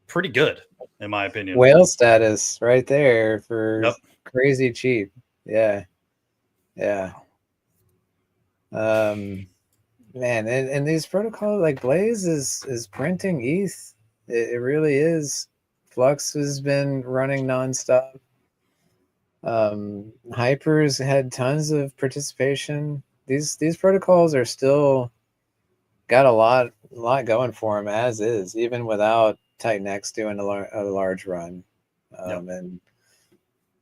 pretty good in my opinion. whale status right there for Yep. crazy cheap. Yeah. Yeah. Man, and these protocols like Blaze is printing ETH. It really is. Flux has been running nonstop. Hypers had tons of participation. These protocols are still got a lot going for them as is, even without TitanX doing a large run.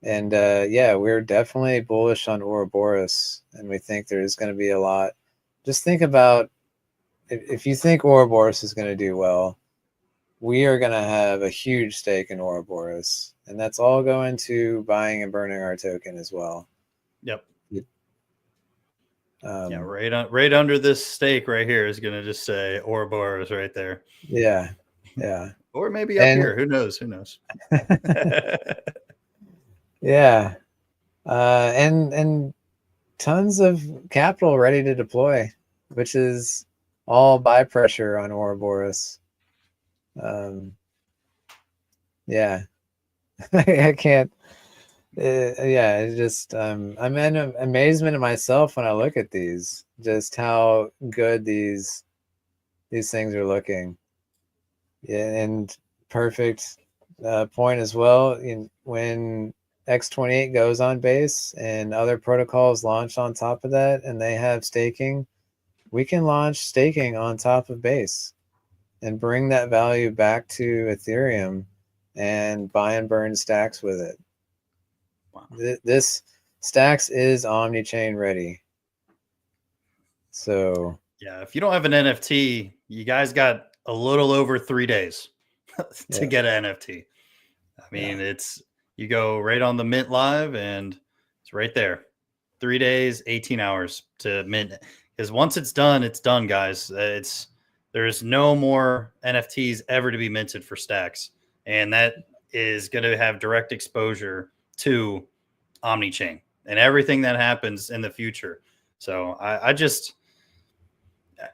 Yeah, we're definitely bullish on Ouroboros, and we think there's going to be a lot. Just think about if you think Ouroboros is going to do well, we are going to have a huge stake in Ouroboros, and that's all going to buying and burning our token as well. Yep. Um, Yeah, right under this stake right here is going to just say Ouroboros right there. Yeah. Or maybe up here. Who knows? Yeah. And tons of capital ready to deploy, which is all buy pressure on Ouroboros. Yeah. I can't. Yeah, it's just I'm in amazement of myself when I look at these, just how good these things are looking. Yeah, and perfect point as well. When X28 goes on base and other protocols launch on top of that, and they have staking, we can launch staking on top of base and bring that value back to Ethereum and buy and burn stacks with it. Wow. This stacks is omni-chain ready. So yeah, if you don't have an NFT, you guys got a little over 3 days to get an NFT. I mean, you go right on the mint live and it's right there. 3 days, 18 hours to mint. Because once it's done, guys. There's no more NFTs ever to be minted for stacks. And that is going to have direct exposure to Omnichain and everything that happens in the future. So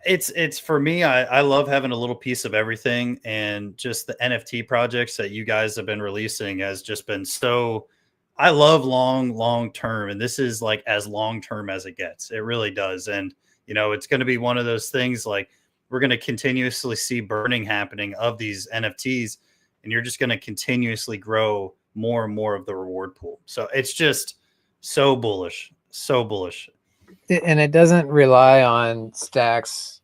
it's for me, I love having a little piece of everything, and just the NFT projects that you guys have been releasing has just been so, I love long term, and this is like as long term as it gets. It really does. And it's going to be one of those things, like we're going to continuously see burning happening of these NFTs, and you're just going to continuously grow more and more of the reward pool. So it's just so bullish. And it doesn't rely on stacks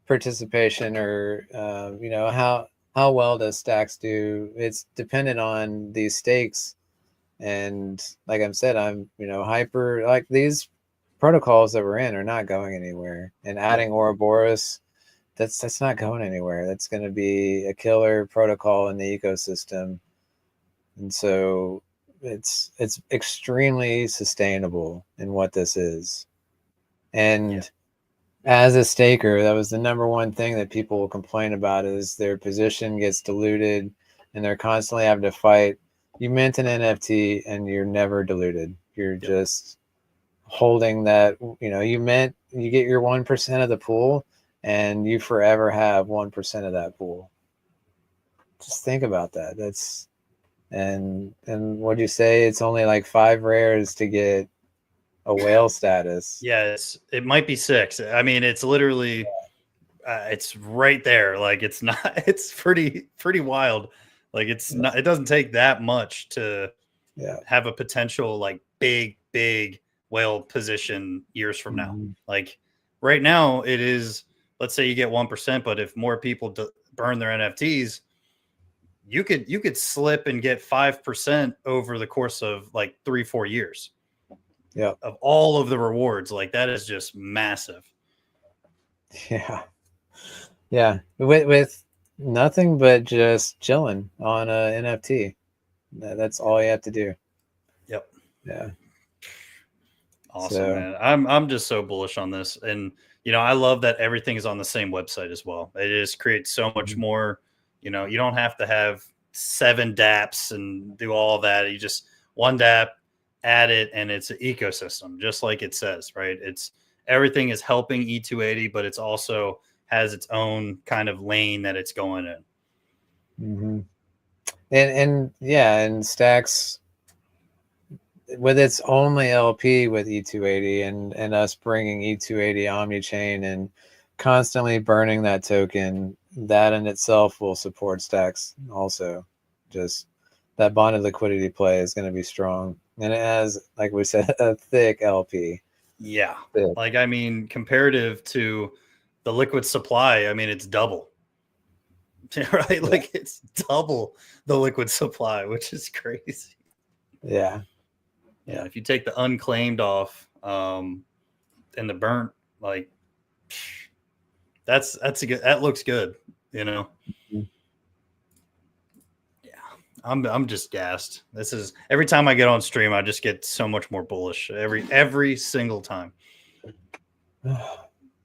participation or how well does stacks do. It's dependent on these stakes, and like I said, I'm hyper, like these protocols that we're in are not going anywhere, and adding Ouroboros, that's not going anywhere. That's going to be a killer protocol in the ecosystem, and so it's extremely sustainable in what this is. And as a staker, that was the number one thing that people will complain about, is their position gets diluted and they're constantly having to fight. You mint an NFT and you're never diluted. You're just holding that, you get your 1% of the pool and you forever have 1% of that pool. Just think about that. And what do you say? It's only like 5 rares to get a whale status. Yeah, it might be 6. I mean, it's literally it's right there. Like it's pretty wild. Like it's not, it doesn't take that much to have a potential like big whale position years from now. Like right now it is, let's say you get 1%, but if more people burn their NFTs, you could slip and get 5% over the course of like 3-4 years. Yeah. Of all of the rewards. Like that is just massive. Yeah. With nothing but just chilling on a NFT. That's all you have to do. Yep. Yeah. Awesome, man. I'm just so bullish on this. And I love that everything is on the same website as well. It just creates so much more, you don't have to have 7 dApps and do all that. You just one dApp, add it, and it's an ecosystem, just like it says, right? It's everything is helping E280, but it's also has its own kind of lane that it's going in. And Stacks, with its only LP with E280 and us bringing E280 Omnichain and constantly burning that token, that in itself will support Stacks also. Just that bonded liquidity play is going to be strong. And it has, like we said, a thick LP. Yeah. Thick. Like, I mean, comparative to the liquid supply, I mean, it's double. Right? Yeah. Like it's double the liquid supply, which is crazy. Yeah. Yeah. If you take the unclaimed off, and the burnt, like that's a good, that looks good, you know. Mhm. Yeah. I'm just gassed. This is every time I get on stream, I just get so much more bullish every single time.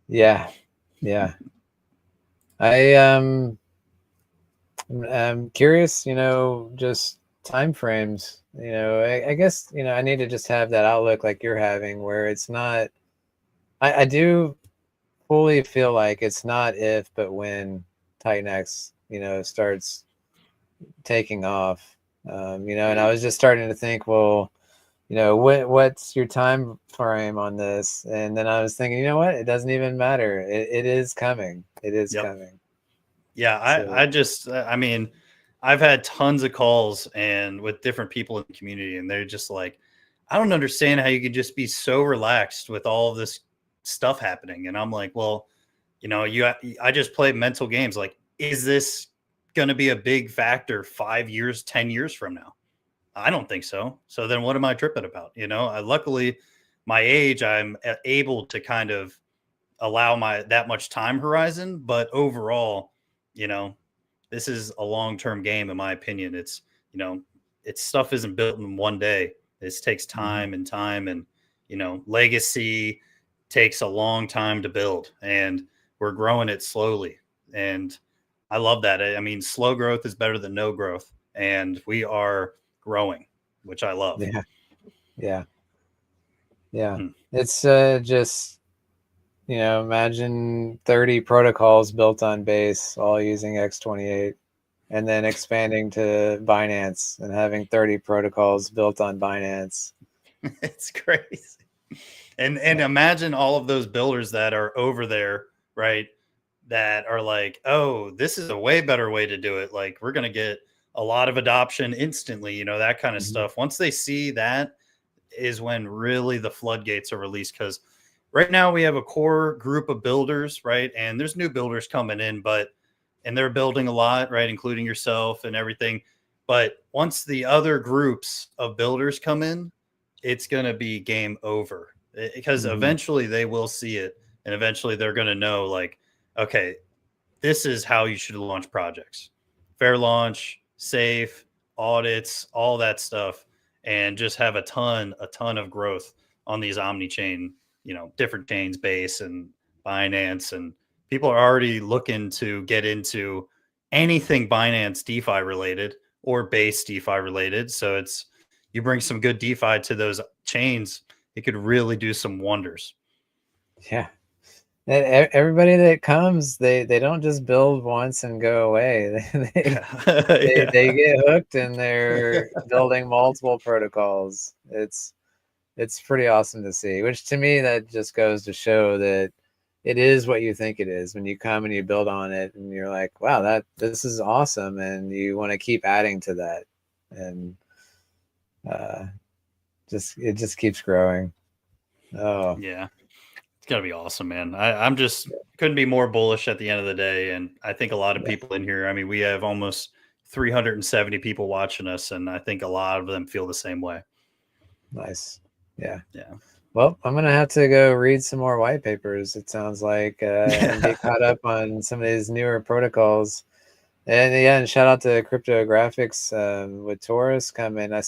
Yeah. Yeah. I'm curious, just time frames. I guess, I need to just have that outlook like you're having, where it's not, I do fully feel like it's not if, but when TitanX, starts taking off. And I was just starting to think, well, what's your time frame on this? And then I was thinking, you know what? It doesn't even matter. It is coming. It is Yep. coming. Yeah, So, I just, I mean, I've had tons of calls and with different people in the community, and they're just like, I don't understand how you can just be so relaxed with all of this stuff happening. And I'm like, well, I just play mental games. Like, is this going to be a big factor 5 years, 10 years from now? I don't think so. So then what am I tripping about? Luckily my age, I'm able to kind of allow that much time horizon, but overall, you know, this is a long-term game in my opinion. It's stuff isn't built in one day. This takes time and time, and legacy takes a long time to build, and we're growing it slowly. And I love that. I mean, slow growth is better than no growth, and we are growing, which I love. yeah, yeah, yeah. Hmm. It's just, imagine 30 protocols built on base, all using X28, and then expanding to Binance and having 30 protocols built on Binance. It's crazy. And imagine all of those builders that are over there, right? That are like, oh, this is a way better way to do it. Like, we're going to get a lot of adoption instantly, that kind of Mhm. stuff. Once they see that is when really the floodgates are released. Because right now we have a core group of builders, right? And there's new builders coming in, and they're building a lot, right? Including yourself and everything. But once the other groups of builders come in, it's going to be game over, because Mhm. eventually they will see it, and eventually they're going to know, like, okay, this is how you should launch projects. Fair launch, safe, audits, all that stuff, and just have a ton of growth on these omni-chain, different chains, Base and Binance, and people are already looking to get into anything Binance DeFi related or Base DeFi related. So you bring some good DeFi to those chains, it could really do some wonders. Yeah. Everybody that comes, they don't just build once and go away. They Yeah. get hooked and they're building multiple protocols. It's pretty awesome to see, which to me that just goes to show that it is what you think it is when you come and you build on it and you're like, wow, this is awesome, and you want to keep adding to that, and uh it just keeps growing. Oh, Yeah. It's gonna be awesome, man. I'm just couldn't be more bullish at the end of the day, and I think a lot of yeah, people in here. I mean, we have almost 370 people watching us, and I think a lot of them feel the same way. nice. Yeah. Yeah, Well, I'm gonna have to go read some more white papers, it sounds like, and yeah, get caught up on some of these newer protocols. And yeah, and shout out to cryptographics with Taurus coming. I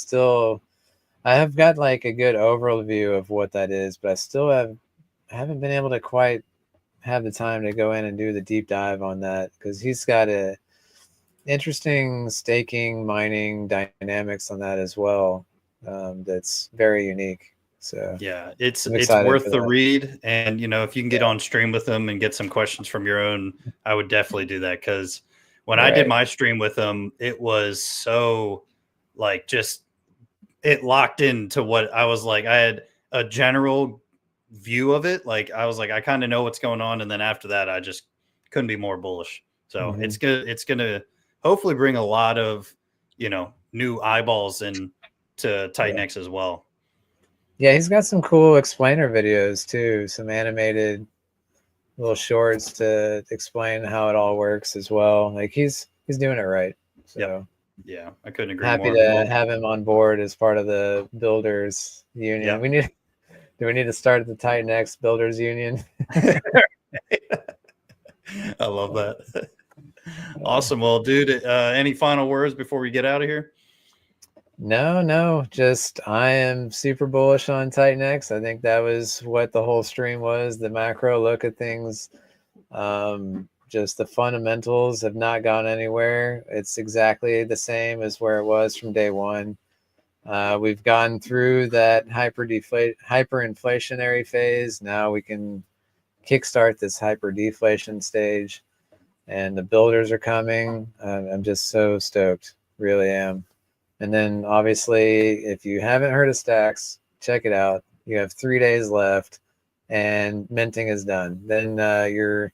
have got like a good overview of what that is, but I haven't been able to quite have the time to go in and do the deep dive on that, because he's got a interesting staking mining dynamics on that as well. That's very unique. So yeah. It's I'm it's excited for worth the that. read, and if you can get Yeah. on stream with them and get some questions from your own, I would definitely do that, because when I did Right. my stream with them, it was so like just it locked into what I was like. I had a general view of it. Like, I was like, I kind of know what's going on. And then after that, I just couldn't be more bullish. So Hmm. it's good. It's going to hopefully bring a lot of, new eyeballs in to Yeah. TitanX as well. Yeah, he's got some cool explainer videos too, some animated little shorts to explain how it all works as well. Like he's doing it right. So Yep. Yeah, I couldn't agree happy more. to Well, have him on board as part of the builders union. Yeah. Do we need to start the TitanX builders union? I love that. Awesome. Well, dude, any final words before we get out of here? No, just I am super bullish on TitanX. I think that was what the whole stream was, the macro look at things. Just the fundamentals have not gone anywhere. It's exactly the same as where it was from day one. We've gone through that hyperinflationary phase. Now we can kickstart this hyperdeflation stage, and the builders are coming. I'm just so stoked, really am. And then obviously, if you haven't heard of Stacks, check it out. You have 3 days left, and minting is done. Then you're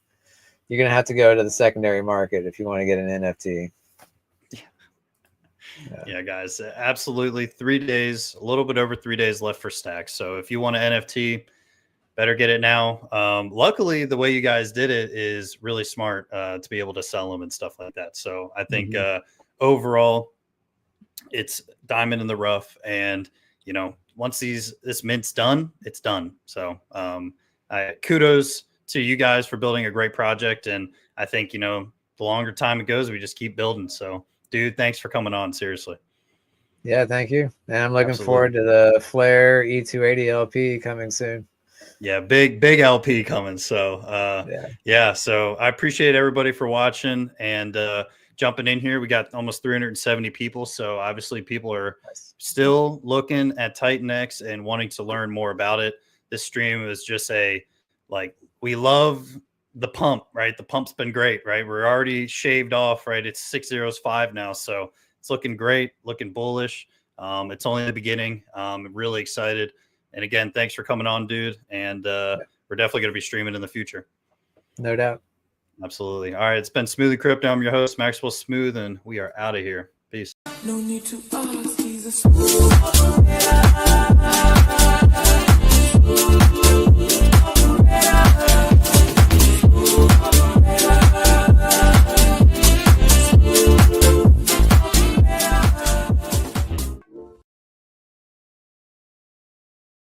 gonna have to go to the secondary market if you want to get an NFT. Yeah, guys, absolutely. 3 days, a little bit over 3 days left for Stacks. So if you want an NFT, better get it now. Luckily, the way you guys did it is really smart to be able to sell them and stuff like that. So I think overall, it's diamond in the rough. And, you know, once this mint's done, it's done. So kudos to you guys for building a great project. And I think, you know, the longer time it goes, we just keep building. So, dude, thanks for coming on. Seriously. Yeah, thank you. And I'm looking forward to the Flare E280 LP coming soon. Yeah, big LP coming. So yeah, so I appreciate everybody for watching and jumping in here. We got almost 370 people. So obviously people are still looking at TitanX and wanting to learn more about it. This stream is just we love the pump, right? The pump's been great, right? We're already shaved off, right? It's 605 now. So it's looking great, looking bullish. It's only the beginning. I'm really excited. And again, thanks for coming on, dude. And we're definitely going to be streaming in the future. No doubt. Absolutely. All right. It's been Smoothly Crypto. I'm your host, Maxwell Smooth, and we are out of here. Peace. No need to ask, he's a smooth operator.